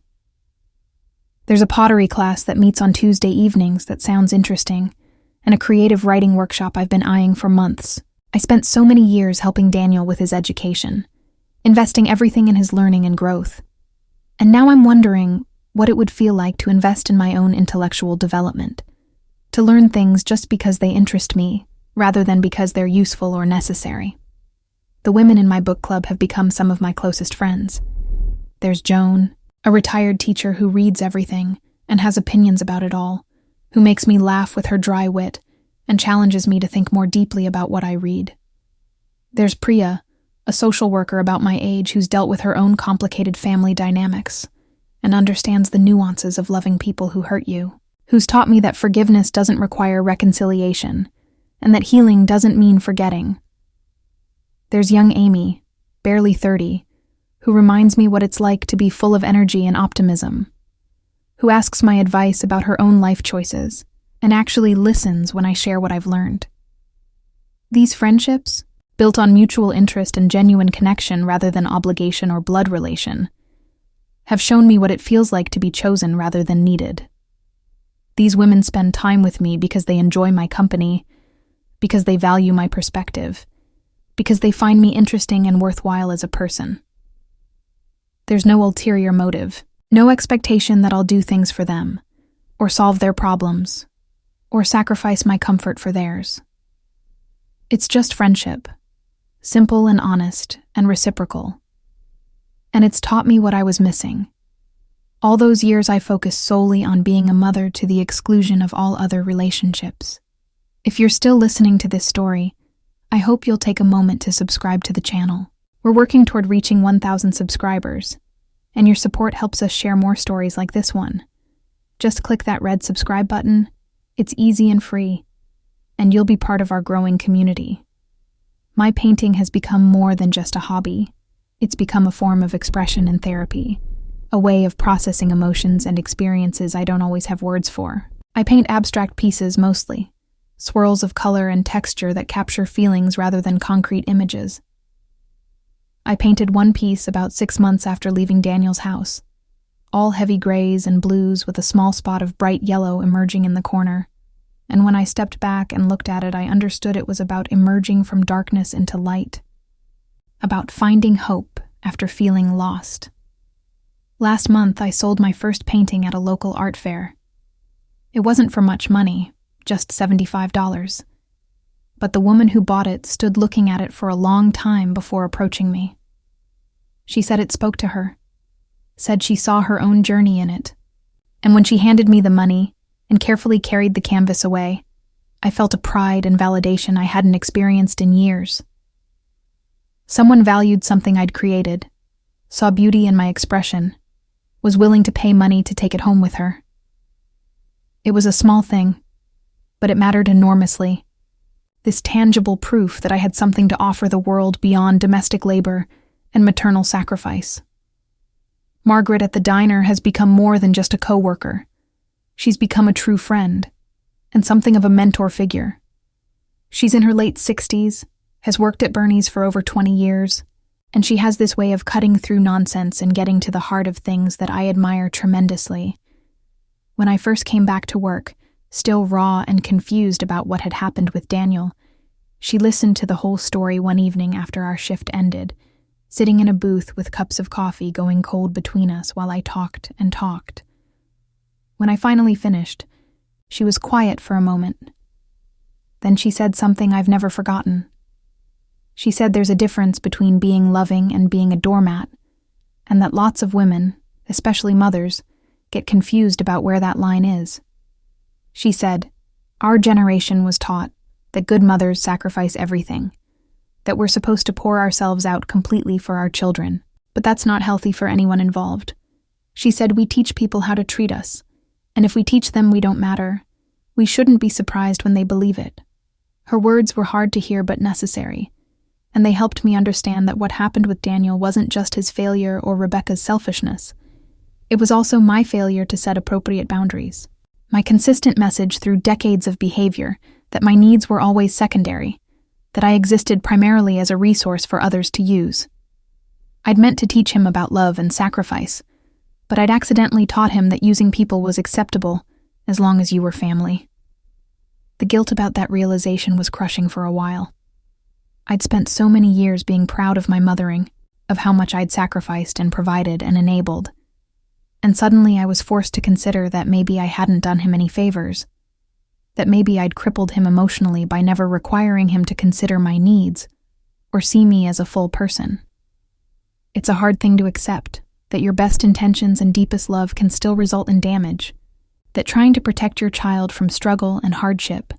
There's a pottery class that meets on Tuesday evenings that sounds interesting, and a creative writing workshop I've been eyeing for months. I spent so many years helping Daniel with his education, investing everything in his learning and growth. And now I'm wondering what it would feel like to invest in my own intellectual development, to learn things just because they interest me, rather than because they're useful or necessary. The women in my book club have become some of my closest friends. There's Joan, a retired teacher who reads everything and has opinions about it all, who makes me laugh with her dry wit and challenges me to think more deeply about what I read. There's Priya, a social worker about my age who's dealt with her own complicated family dynamics and understands the nuances of loving people who hurt you, who's taught me that forgiveness doesn't require reconciliation and that healing doesn't mean forgetting. There's young Amy, barely 30, who reminds me what it's like to be full of energy and optimism, who asks my advice about her own life choices and actually listens when I share what I've learned. These friendships, built on mutual interest and genuine connection rather than obligation or blood relation, have shown me what it feels like to be chosen rather than needed. These women spend time with me because they enjoy my company, because they value my perspective, because they find me interesting and worthwhile as a person. There's no ulterior motive, no expectation that I'll do things for them, or solve their problems, or sacrifice my comfort for theirs. It's just friendship, simple and honest and reciprocal. And it's taught me what I was missing. All those years I focused solely on being a mother to the exclusion of all other relationships. If you're still listening to this story, I hope you'll take a moment to subscribe to the channel. We're working toward reaching 1,000 subscribers, and your support helps us share more stories like this one. Just click that red subscribe button. It's easy and free, and you'll be part of our growing community. My painting has become more than just a hobby. It's become a form of expression and therapy, a way of processing emotions and experiences I don't always have words for. I paint abstract pieces mostly, swirls of color and texture that capture feelings rather than concrete images. I painted one piece about 6 months after leaving Daniel's house, all heavy grays and blues with a small spot of bright yellow emerging in the corner. And when I stepped back and looked at it, I understood it was about emerging from darkness into light, about finding hope after feeling lost. Last month, I sold my first painting at a local art fair. It wasn't for much money, just $75. But the woman who bought it stood looking at it for a long time before approaching me. She said it spoke to her, said she saw her own journey in it. And when she handed me the money and carefully carried the canvas away, I felt a pride and validation I hadn't experienced in years. Someone valued something I'd created, saw beauty in my expression, was willing to pay money to take it home with her. It was a small thing, but it mattered enormously. This tangible proof that I had something to offer the world beyond domestic labor and maternal sacrifice. Margaret at the diner has become more than just a coworker. She's become a true friend, and something of a mentor figure. She's in her late 60s, has worked at Bernie's for over 20 years, and she has this way of cutting through nonsense and getting to the heart of things that I admire tremendously. When I first came back to work, Still raw and confused about what had happened with Daniel, she listened to the whole story one evening after our shift ended, sitting in a booth with cups of coffee going cold between us while I talked and talked. When I finally finished, she was quiet for a moment. Then she said something I've never forgotten. She said there's a difference between being loving and being a doormat, and that lots of women, especially mothers, get confused about where that line is. She said, "Our generation was taught that good mothers sacrifice everything, that we're supposed to pour ourselves out completely for our children, but that's not healthy for anyone involved." She said we teach people how to treat us, and if we teach them we don't matter, we shouldn't be surprised when they believe it. Her words were hard to hear but necessary, and they helped me understand that what happened with Daniel wasn't just his failure or Rebecca's selfishness. It was also my failure to set appropriate boundaries. My consistent message through decades of behavior that my needs were always secondary, that I existed primarily as a resource for others to use. I'd meant to teach him about love and sacrifice, but I'd accidentally taught him that using people was acceptable as long as you were family. The guilt about that realization was crushing for a while. I'd spent so many years being proud of my mothering, of how much I'd sacrificed and provided and enabled. And suddenly I was forced to consider that maybe I hadn't done him any favors, that maybe I'd crippled him emotionally by never requiring him to consider my needs or see me as a full person. It's a hard thing to accept, that your best intentions and deepest love can still result in damage, that trying to protect your child from struggle and hardship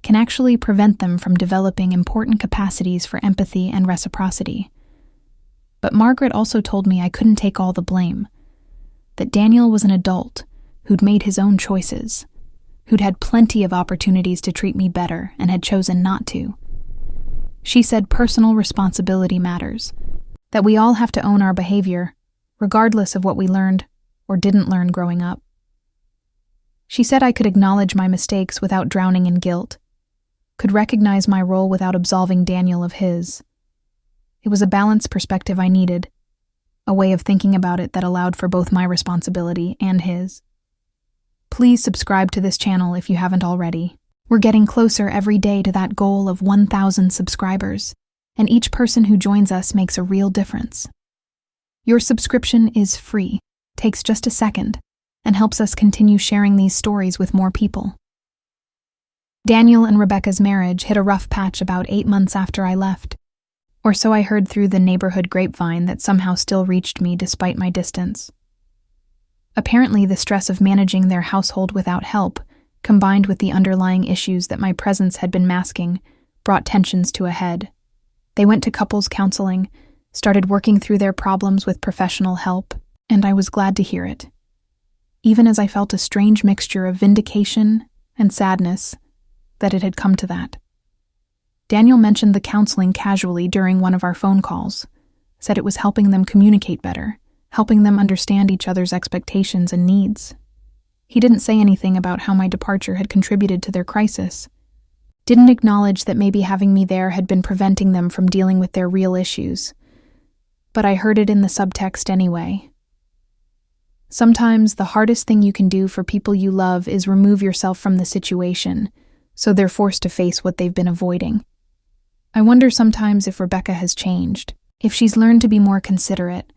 can actually prevent them from developing important capacities for empathy and reciprocity. But Margaret also told me I couldn't take all the blame, that Daniel was an adult who'd made his own choices, who'd had plenty of opportunities to treat me better and had chosen not to. She said personal responsibility matters, that we all have to own our behavior, regardless of what we learned or didn't learn growing up. She said I could acknowledge my mistakes without drowning in guilt, could recognize my role without absolving Daniel of his. It was a balanced perspective I needed, a way of thinking about it that allowed for both my responsibility and his. Please subscribe to this channel if you haven't already. We're getting closer every day to that goal of 1,000 subscribers, and each person who joins us makes a real difference. Your subscription is free, takes just a second, and helps us continue sharing these stories with more people. Daniel and Rebecca's marriage hit a rough patch about 8 months after I left, or so I heard through the neighborhood grapevine that somehow still reached me despite my distance. Apparently, the stress of managing their household without help, combined with the underlying issues that my presence had been masking, brought tensions to a head. They went to couples counseling, started working through their problems with professional help, and I was glad to hear it, even as I felt a strange mixture of vindication and sadness that it had come to that. Daniel mentioned the counseling casually during one of our phone calls, said it was helping them communicate better, helping them understand each other's expectations and needs. He didn't say anything about how my departure had contributed to their crisis, didn't acknowledge that maybe having me there had been preventing them from dealing with their real issues, but I heard it in the subtext anyway. Sometimes the hardest thing you can do for people you love is remove yourself from the situation, so they're forced to face what they've been avoiding. I wonder sometimes if Rebecca has changed, if she's learned to be more considerate,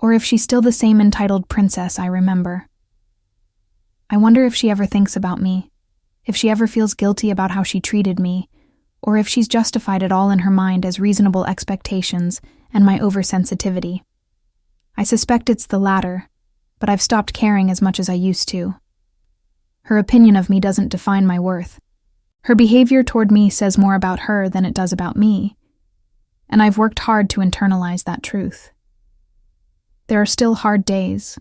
or if she's still the same entitled princess I remember. I wonder if she ever thinks about me, if she ever feels guilty about how she treated me, or if she's justified it all in her mind as reasonable expectations and my oversensitivity. I suspect it's the latter, but I've stopped caring as much as I used to. Her opinion of me doesn't define my worth. Her behavior toward me says more about her than it does about me, and I've worked hard to internalize that truth. There are still hard days,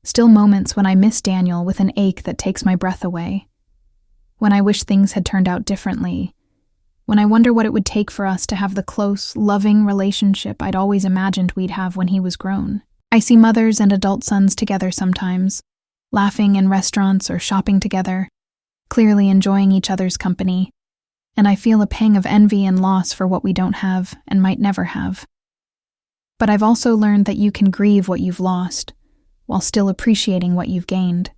still moments when I miss Daniel with an ache that takes my breath away, when I wish things had turned out differently, when I wonder what it would take for us to have the close, loving relationship I'd always imagined we'd have when he was grown. I see mothers and adult sons together sometimes, laughing in restaurants or shopping together, clearly enjoying each other's company, and I feel a pang of envy and loss for what we don't have and might never have. But I've also learned that you can grieve what you've lost, while still appreciating what you've gained.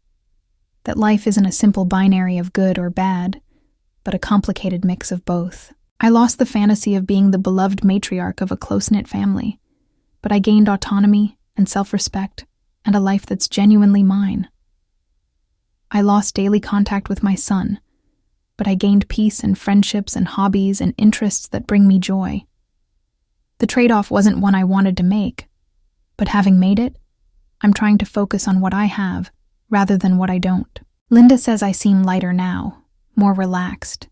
that life isn't a simple binary of good or bad, but a complicated mix of both. I lost the fantasy of being the beloved matriarch of a close-knit family, but I gained autonomy and self-respect and a life that's genuinely mine. I lost daily contact with my son, but I gained peace and friendships and hobbies and interests that bring me joy. The trade-off wasn't one I wanted to make, but having made it, I'm trying to focus on what I have rather than what I don't. Linda says I seem lighter now, more relaxed,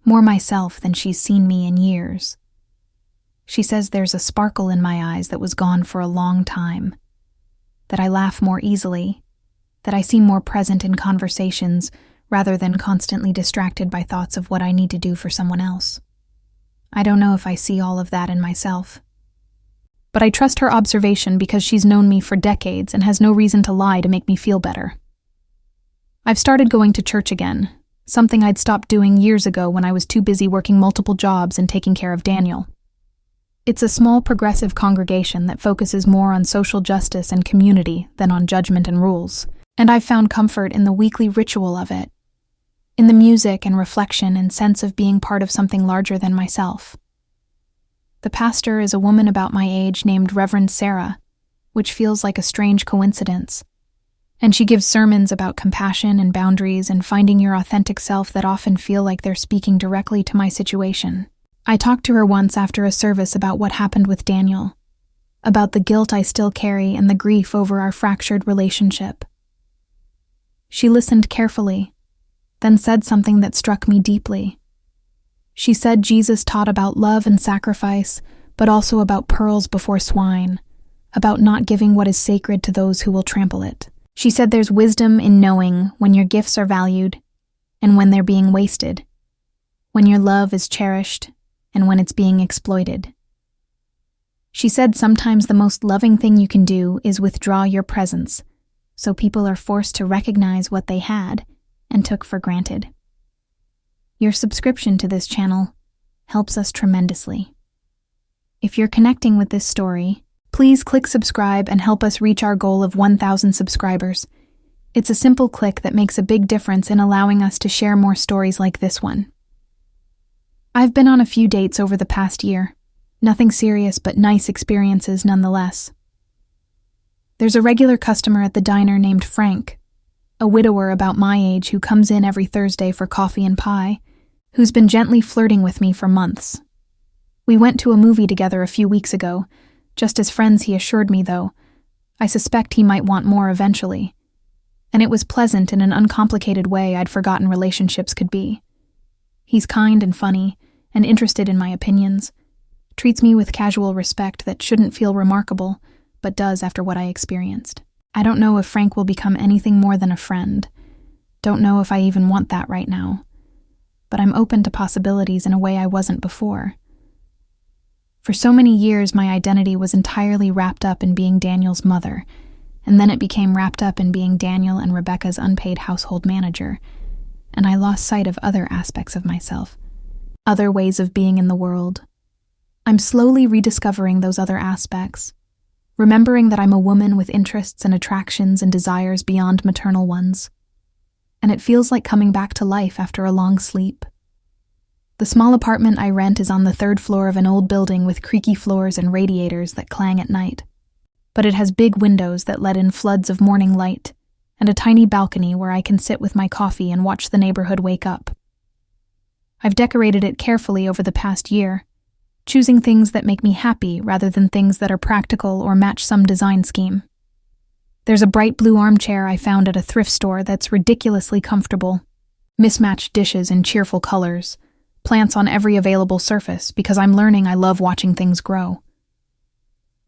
more myself than she's seen me in years. She says there's a sparkle in my eyes that was gone for a long time, that I laugh more easily, that I seem more present in conversations rather than constantly distracted by thoughts of what I need to do for someone else. I don't know if I see all of that in myself. But I trust her observation because she's known me for decades and has no reason to lie to make me feel better. I've started going to church again, something I'd stopped doing years ago when I was too busy working multiple jobs and taking care of Daniel. It's a small progressive congregation that focuses more on social justice and community than on judgment and rules, and I've found comfort in the weekly ritual of it, in the music and reflection and sense of being part of something larger than myself. The pastor is a woman about my age named Reverend Sarah, which feels like a strange coincidence. And she gives sermons about compassion and boundaries and finding your authentic self that often feel like they're speaking directly to my situation. I talked to her once after a service about what happened with Daniel, about the guilt I still carry and the grief over our fractured relationship. She listened carefully, then said something that struck me deeply. She said Jesus taught about love and sacrifice, but also about pearls before swine, about not giving what is sacred to those who will trample it. She said there's wisdom in knowing when your gifts are valued and when they're being wasted, when your love is cherished and when it's being exploited. She said sometimes the most loving thing you can do is withdraw your presence, so people are forced to recognize what they had and took for granted. Your subscription to this channel helps us tremendously. If you're connecting with this story, please click subscribe and help us reach our goal of 1,000 subscribers. It's a simple click that makes a big difference in allowing us to share more stories like this one. I've been on a few dates over the past year. Nothing serious, but nice experiences nonetheless. There's a regular customer at the diner named Frank, a widower about my age who comes in every Thursday for coffee and pie, who's been gently flirting with me for months. We went to a movie together a few weeks ago. Just as friends, he assured me, though. I suspect he might want more eventually. And it was pleasant in an uncomplicated way I'd forgotten relationships could be. He's kind and funny, and interested in my opinions. Treats me with casual respect that shouldn't feel remarkable, but does after what I experienced. I don't know if Frank will become anything more than a friend. Don't know if I even want that right now. But I'm open to possibilities in a way I wasn't before. For so many years, my identity was entirely wrapped up in being Daniel's mother, and then it became wrapped up in being Daniel and Rebecca's unpaid household manager, and I lost sight of other aspects of myself, other ways of being in the world. I'm slowly rediscovering those other aspects, remembering that I'm a woman with interests and attractions and desires beyond maternal ones, and it feels like coming back to life after a long sleep. The small apartment I rent is on the 3rd floor of an old building with creaky floors and radiators that clang at night. But it has big windows that let in floods of morning light, and a tiny balcony where I can sit with my coffee and watch the neighborhood wake up. I've decorated it carefully over the past year, choosing things that make me happy rather than things that are practical or match some design scheme. There's a bright blue armchair I found at a thrift store that's ridiculously comfortable, mismatched dishes in cheerful colors, plants on every available surface because I'm learning I love watching things grow.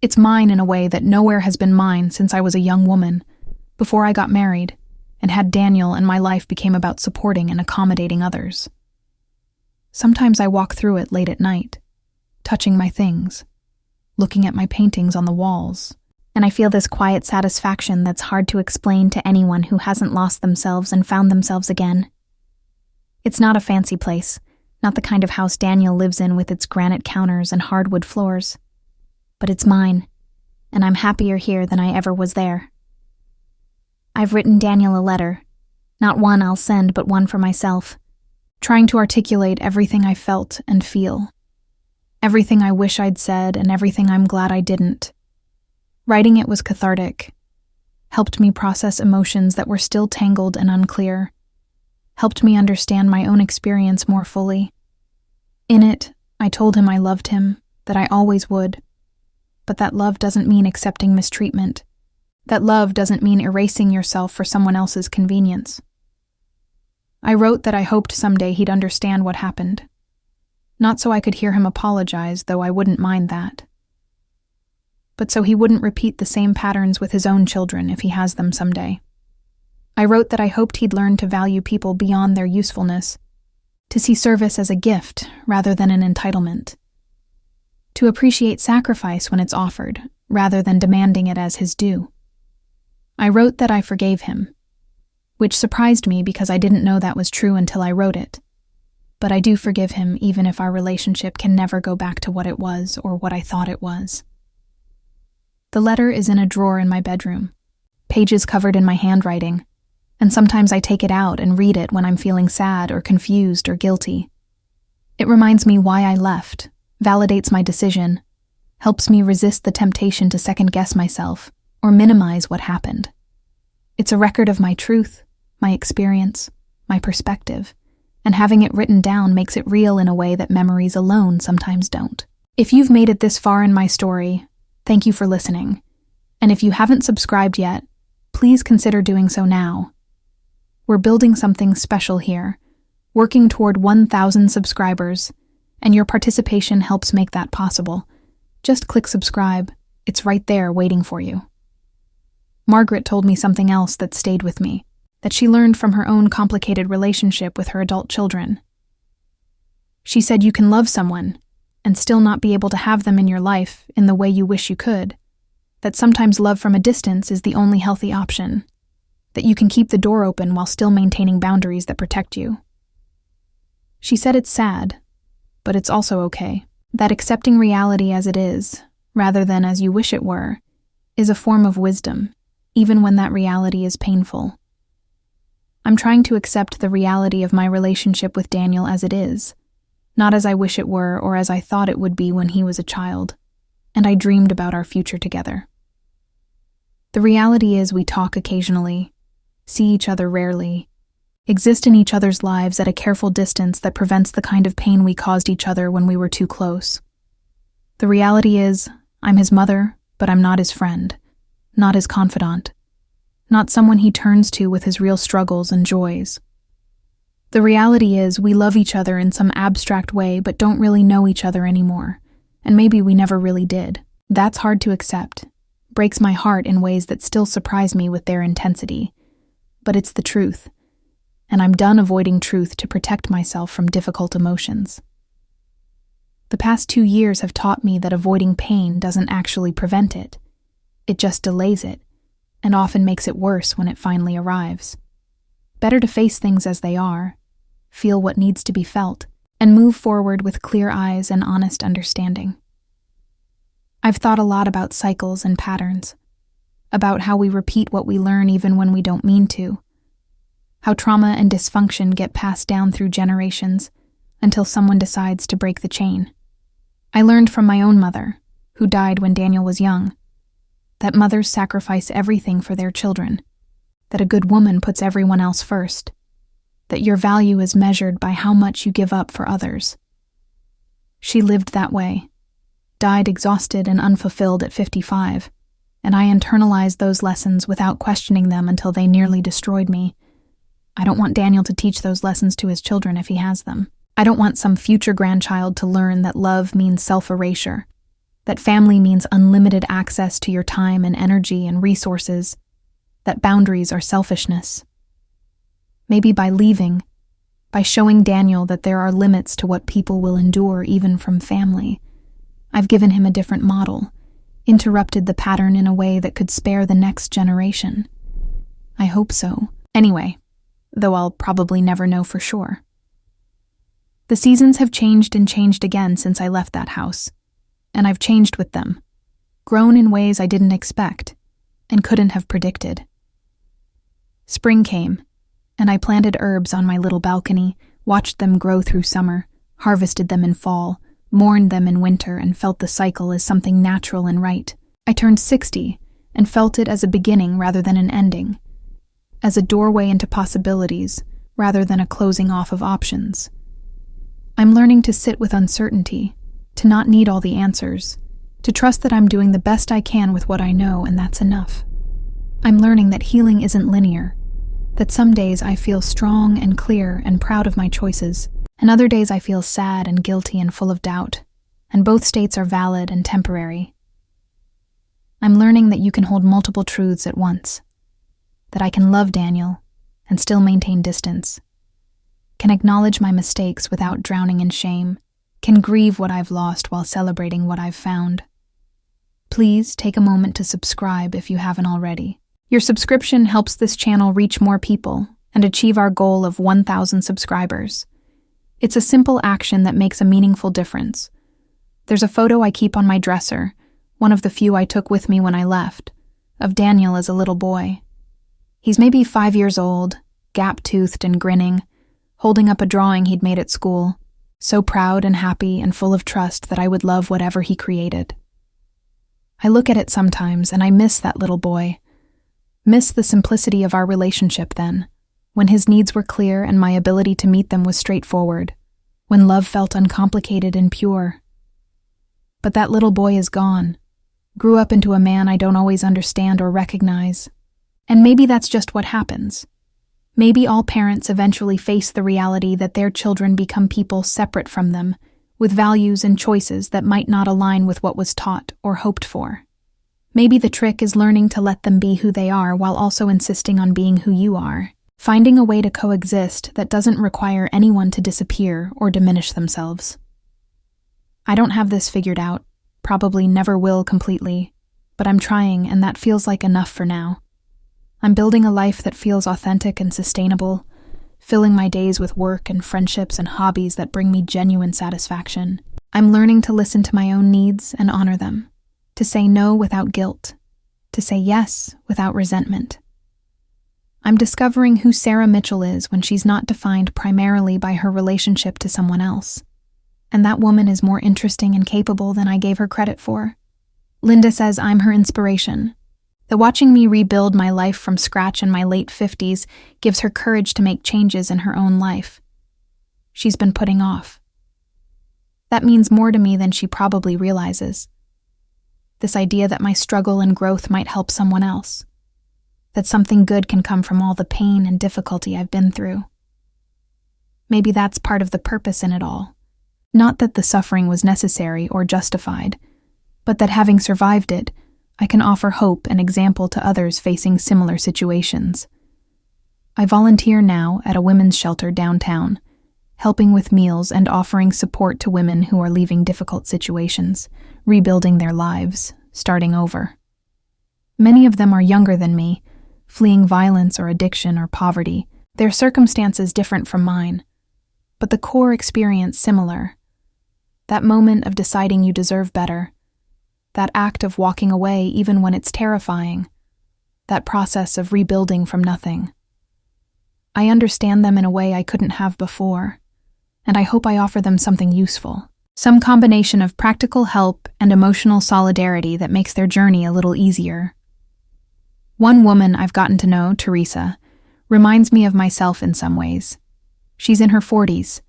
It's mine in a way that nowhere has been mine since I was a young woman, before I got married, and had Daniel and my life became about supporting and accommodating others. Sometimes I walk through it late at night, touching my things, looking at my paintings on the walls, and I feel this quiet satisfaction that's hard to explain to anyone who hasn't lost themselves and found themselves again. It's not a fancy place, not the kind of house Daniel lives in with its granite counters and hardwood floors. But it's mine, and I'm happier here than I ever was there. I've written Daniel a letter, Not one I'll send, but one for myself, trying to articulate everything I felt and feel. Everything I wish I'd said and everything I'm glad I didn't. Writing it was cathartic, helped me process emotions that were still tangled and unclear, helped me understand my own experience more fully. In it, I told him I loved him, that I always would. But that love doesn't mean accepting mistreatment. That love doesn't mean erasing yourself for someone else's convenience. I wrote that I hoped someday he'd understand what happened. Not so I could hear him apologize, though I wouldn't mind that. But so he wouldn't repeat the same patterns with his own children if he has them someday. I wrote that I hoped he'd learn to value people beyond their usefulness, to see service as a gift rather than an entitlement, to appreciate sacrifice when it's offered rather than demanding it as his due. I wrote that I forgave him, which surprised me because I didn't know that was true until I wrote it. But I do forgive him even if our relationship can never go back to what it was or what I thought it was. The letter is in a drawer in my bedroom, pages covered in my handwriting, and sometimes I take it out and read it when I'm feeling sad or confused or guilty. It reminds me why I left, validates my decision, helps me resist the temptation to second-guess myself or minimize what happened. It's a record of my truth, my experience, my perspective, and having it written down makes it real in a way that memories alone sometimes don't. If you've made it this far in my story, thank you for listening. And if you haven't subscribed yet, please consider doing so now. We're building something special here, working toward 1,000 subscribers, and your participation helps make that possible. Just click subscribe. It's right there waiting for you. Margaret told me something else that stayed with me, that she learned from her own complicated relationship with her adult children. She said you can love someone and still not be able to have them in your life in the way you wish you could, that sometimes love from a distance is the only healthy option, that you can keep the door open while still maintaining boundaries that protect you. She said it's sad, but it's also okay, that accepting reality as it is, rather than as you wish it were, is a form of wisdom, even when that reality is painful. I'm trying to accept the reality of my relationship with Daniel as it is, not as I wish it were or as I thought it would be when he was a child, and I dreamed about our future together. The reality is we talk occasionally, see each other rarely, exist in each other's lives at a careful distance that prevents the kind of pain we caused each other when we were too close. The reality is, I'm his mother, but I'm not his friend, not his confidant, not someone he turns to with his real struggles and joys. The reality is we love each other in some abstract way but don't really know each other anymore, and maybe we never really did. That's hard to accept, breaks my heart in ways that still surprise me with their intensity. But it's the truth, and I'm done avoiding truth to protect myself from difficult emotions. The past 2 years have taught me that avoiding pain doesn't actually prevent it. It just delays it, and often makes it worse when it finally arrives. Better to face things as they are, feel what needs to be felt, and move forward with clear eyes and honest understanding. I've thought a lot about cycles and patterns, about how we repeat what we learn even when we don't mean to, how trauma and dysfunction get passed down through generations until someone decides to break the chain. I learned from my own mother, who died when Daniel was young, that mothers sacrifice everything for their children, that a good woman puts everyone else first, that your value is measured by how much you give up for others. She lived that way, died exhausted and unfulfilled at 55, and I internalized those lessons without questioning them until they nearly destroyed me. I don't want Daniel to teach those lessons to his children if he has them. I don't want some future grandchild to learn that love means self-erasure, that family means unlimited access to your time and energy and resources, that boundaries are selfishness. Maybe by leaving, by showing Daniel that there are limits to what people will endure even from family, I've given him a different model, interrupted the pattern in a way that could spare the next generation. I hope so. Anyway, though I'll probably never know for sure. The seasons have changed and changed again since I left that house, and I've changed with them, grown in ways I didn't expect and couldn't have predicted. Spring came, and I planted herbs on my little balcony, watched them grow through summer, harvested them in fall, mourned them in winter, and felt the cycle as something natural and right. I turned 60 and felt it as a beginning rather than an ending, as a doorway into possibilities rather than a closing off of options. I'm learning to sit with uncertainty, to not need all the answers, to trust that I'm doing the best I can with what I know, and that's enough. I'm learning that healing isn't linear, that some days I feel strong and clear and proud of my choices, and other days I feel sad and guilty and full of doubt, and both states are valid and temporary. I'm learning that you can hold multiple truths at once, that I can love Daniel and still maintain distance, can acknowledge my mistakes without drowning in shame, can grieve what I've lost while celebrating what I've found. Please take a moment to subscribe if you haven't already. Your subscription helps this channel reach more people and achieve our goal of 1,000 subscribers. It's a simple action that makes a meaningful difference. There's a photo I keep on my dresser, one of the few I took with me when I left, of Daniel as a little boy. He's maybe 5 years old, gap-toothed and grinning, holding up a drawing he'd made at school, so proud and happy and full of trust that I would love whatever he created. I look at it sometimes and I miss that little boy. Miss the simplicity of our relationship then, when his needs were clear and my ability to meet them was straightforward, when love felt uncomplicated and pure. But that little boy is gone, grew up into a man I don't always understand or recognize. And maybe that's just what happens. Maybe all parents eventually face the reality that their children become people separate from them, with values and choices that might not align with what was taught or hoped for. Maybe the trick is learning to let them be who they are while also insisting on being who you are, finding a way to coexist that doesn't require anyone to disappear or diminish themselves. I don't have this figured out, probably never will completely, but I'm trying, and that feels like enough for now. I'm building a life that feels authentic and sustainable, filling my days with work and friendships and hobbies that bring me genuine satisfaction. I'm learning to listen to my own needs and honor them, to say no without guilt, to say yes without resentment. I'm discovering who Sarah Mitchell is when she's not defined primarily by her relationship to someone else. And that woman is more interesting and capable than I gave her credit for. Linda says I'm her inspiration, that watching me rebuild my life from scratch in my late 50s gives her courage to make changes in her own life she's been putting off. That means more to me than she probably realizes. This idea that my struggle and growth might help someone else, that something good can come from all the pain and difficulty I've been through. Maybe that's part of the purpose in it all. Not that the suffering was necessary or justified, but that having survived it, I can offer hope and example to others facing similar situations. I volunteer now at a women's shelter downtown, helping with meals and offering support to women who are leaving difficult situations, rebuilding their lives, starting over. Many of them are younger than me, fleeing violence or addiction or poverty, their circumstances different from mine, but the core experience similar. That moment of deciding you deserve better, that act of walking away even when it's terrifying, that process of rebuilding from nothing. I understand them in a way I couldn't have before, and I hope I offer them something useful, some combination of practical help and emotional solidarity that makes their journey a little easier. One woman I've gotten to know, Teresa, reminds me of myself in some ways. She's in her 40s,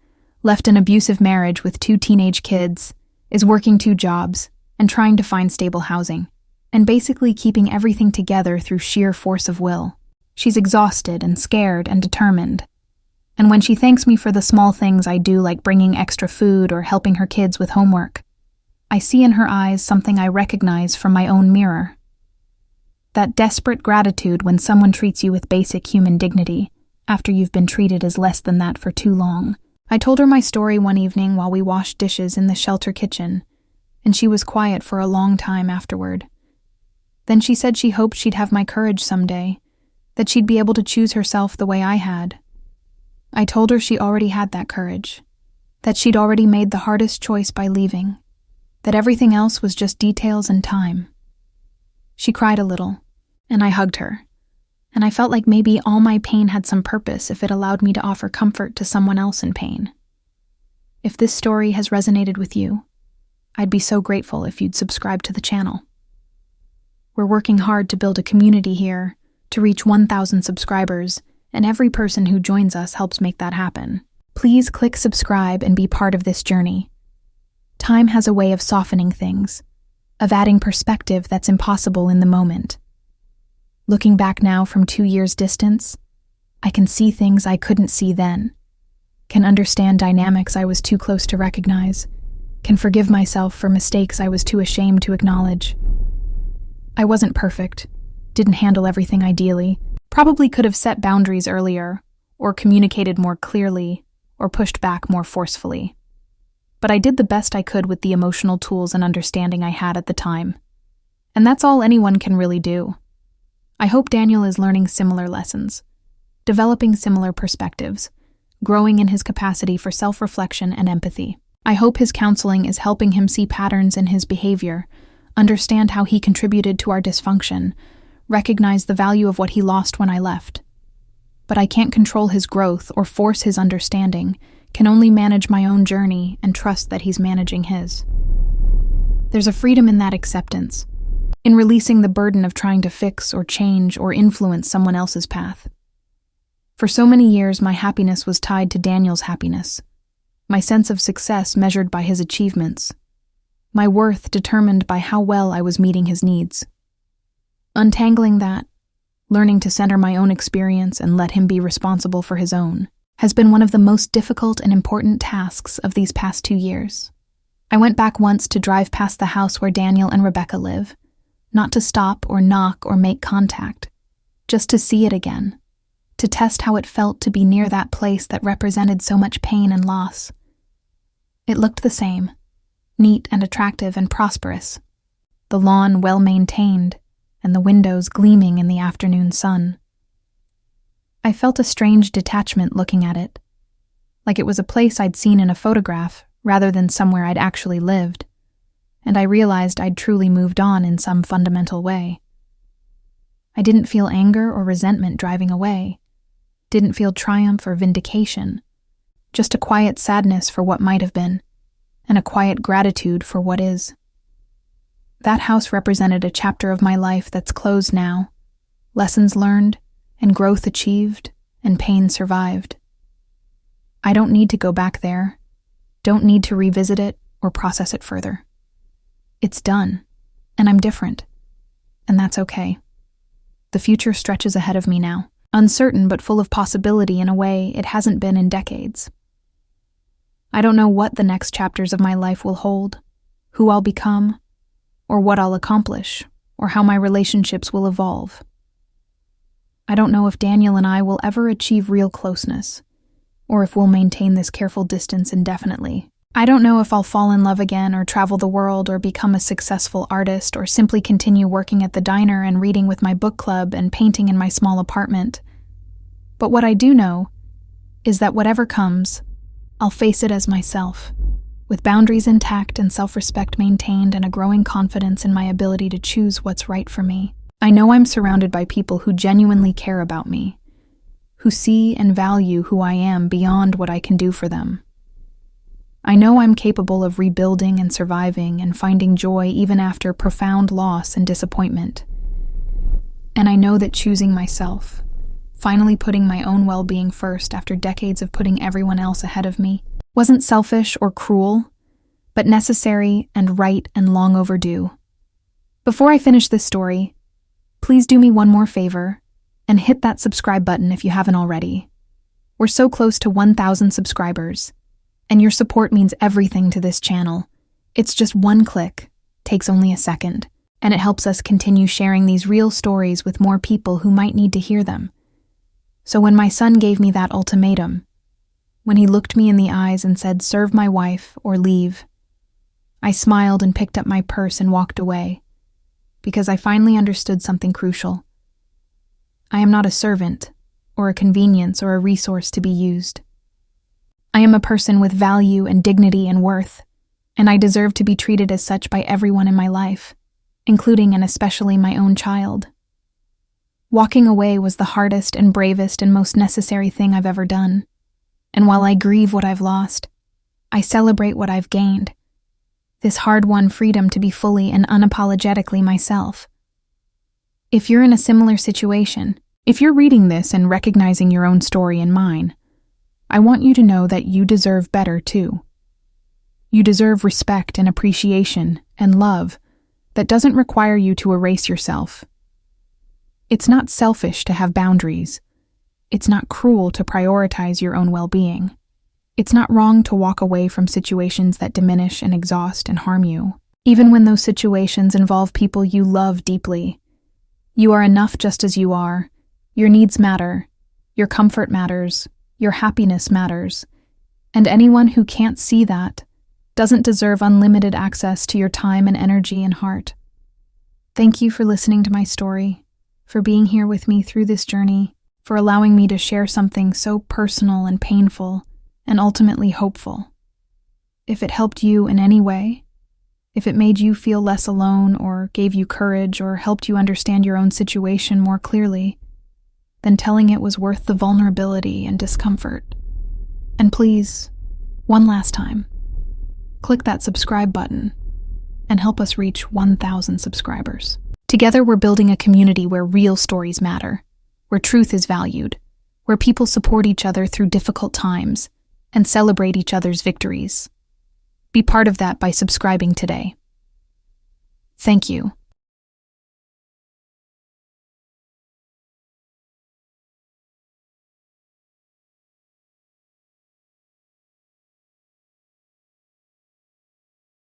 left an abusive marriage with 2 teenage kids, is working 2 jobs, and trying to find stable housing, and basically keeping everything together through sheer force of will. She's exhausted and scared and determined. And when she thanks me for the small things I do, like bringing extra food or helping her kids with homework, I see in her eyes something I recognize from my own mirror. That desperate gratitude when someone treats you with basic human dignity, after you've been treated as less than that for too long. I told her my story one evening while we washed dishes in the shelter kitchen, and she was quiet for a long time afterward. Then she said she hoped she'd have my courage someday, that she'd be able to choose herself the way I had. I told her she already had that courage, that she'd already made the hardest choice by leaving, that everything else was just details and time. She cried a little, and I hugged her, and I felt like maybe all my pain had some purpose if it allowed me to offer comfort to someone else in pain. If this story has resonated with you, I'd be so grateful if you'd subscribe to the channel. We're working hard to build a community here to reach 1,000 subscribers, and every person who joins us helps make that happen. Please click subscribe and be part of this journey. Time has a way of softening things, of adding perspective that's impossible in the moment. Looking back now from 2 years' distance, I can see things I couldn't see then, can understand dynamics I was too close to recognize, can forgive myself for mistakes I was too ashamed to acknowledge. I wasn't perfect, didn't handle everything ideally, probably could have set boundaries earlier, or communicated more clearly, or pushed back more forcefully. But I did the best I could with the emotional tools and understanding I had at the time. And that's all anyone can really do. I hope Daniel is learning similar lessons, developing similar perspectives, growing in his capacity for self-reflection and empathy. I hope his counseling is helping him see patterns in his behavior, understand how he contributed to our dysfunction, recognize the value of what he lost when I left. But I can't control his growth or force his understanding, can only manage my own journey and trust that he's managing his. There's a freedom in that acceptance, in releasing the burden of trying to fix or change or influence someone else's path. For so many years, my happiness was tied to Daniel's happiness, my sense of success measured by his achievements, my worth determined by how well I was meeting his needs. Untangling that, learning to center my own experience and let him be responsible for his own, has been one of the most difficult and important tasks of these past 2 years. I went back once to drive past the house where Daniel and Rebecca live, not to stop or knock or make contact, just to see it again, to test how it felt to be near that place that represented so much pain and loss. It looked the same, neat and attractive and prosperous, the lawn well-maintained, and the windows gleaming in the afternoon sun. I felt a strange detachment looking at it, like it was a place I'd seen in a photograph rather than somewhere I'd actually lived, and I realized I'd truly moved on in some fundamental way. I didn't feel anger or resentment driving away, didn't feel triumph or vindication, just a quiet sadness for what might have been, and a quiet gratitude for what is. That house represented a chapter of my life that's closed now, lessons learned, and growth achieved, and pain survived. I don't need to go back there, don't need to revisit it or process it further. It's done, and I'm different, and that's okay. The future stretches ahead of me now, uncertain but full of possibility in a way it hasn't been in decades. I don't know what the next chapters of my life will hold, who I'll become, or what I'll accomplish, or how my relationships will evolve. I don't know if Daniel and I will ever achieve real closeness, or if we'll maintain this careful distance indefinitely. I don't know if I'll fall in love again or travel the world or become a successful artist or simply continue working at the diner and reading with my book club and painting in my small apartment. But what I do know is that whatever comes, I'll face it as myself, with boundaries intact and self-respect maintained and a growing confidence in my ability to choose what's right for me. I know I'm surrounded by people who genuinely care about me, who see and value who I am beyond what I can do for them. I know I'm capable of rebuilding and surviving and finding joy even after profound loss and disappointment. And I know that choosing myself, finally putting my own well-being first after decades of putting everyone else ahead of me, wasn't selfish or cruel, but necessary and right and long overdue. Before I finish this story, please do me one more favor and hit that subscribe button if you haven't already. We're so close to 1,000 subscribers, and your support means everything to this channel. It's just one click, takes only a second, and it helps us continue sharing these real stories with more people who might need to hear them. So when my son gave me that ultimatum, when he looked me in the eyes and said, "Serve my wife or leave," I smiled and picked up my purse and walked away, because I finally understood something crucial. I am not a servant, or a convenience or a resource to be used. I am a person with value and dignity and worth, and I deserve to be treated as such by everyone in my life, including and especially my own child. Walking away was the hardest and bravest and most necessary thing I've ever done. And while I grieve what I've lost, I celebrate what I've gained. This hard-won freedom to be fully and unapologetically myself. If you're in a similar situation, if you're reading this and recognizing your own story and mine, I want you to know that you deserve better too. You deserve respect and appreciation and love that doesn't require you to erase yourself. It's not selfish to have boundaries. It's not cruel to prioritize your own well-being. It's not wrong to walk away from situations that diminish and exhaust and harm you, even when those situations involve people you love deeply. You are enough just as you are. Your needs matter. Your comfort matters. Your happiness matters. And anyone who can't see that doesn't deserve unlimited access to your time and energy and heart. Thank you for listening to my story, for being here with me through this journey, for allowing me to share something so personal and painful and ultimately hopeful. If it helped you in any way, if it made you feel less alone or gave you courage or helped you understand your own situation more clearly, then telling it was worth the vulnerability and discomfort. And please, one last time, click that subscribe button and help us reach 1,000 subscribers. Together we're building a community where real stories matter, where truth is valued, where people support each other through difficult times and celebrate each other's victories. Be part of that by subscribing today. Thank you.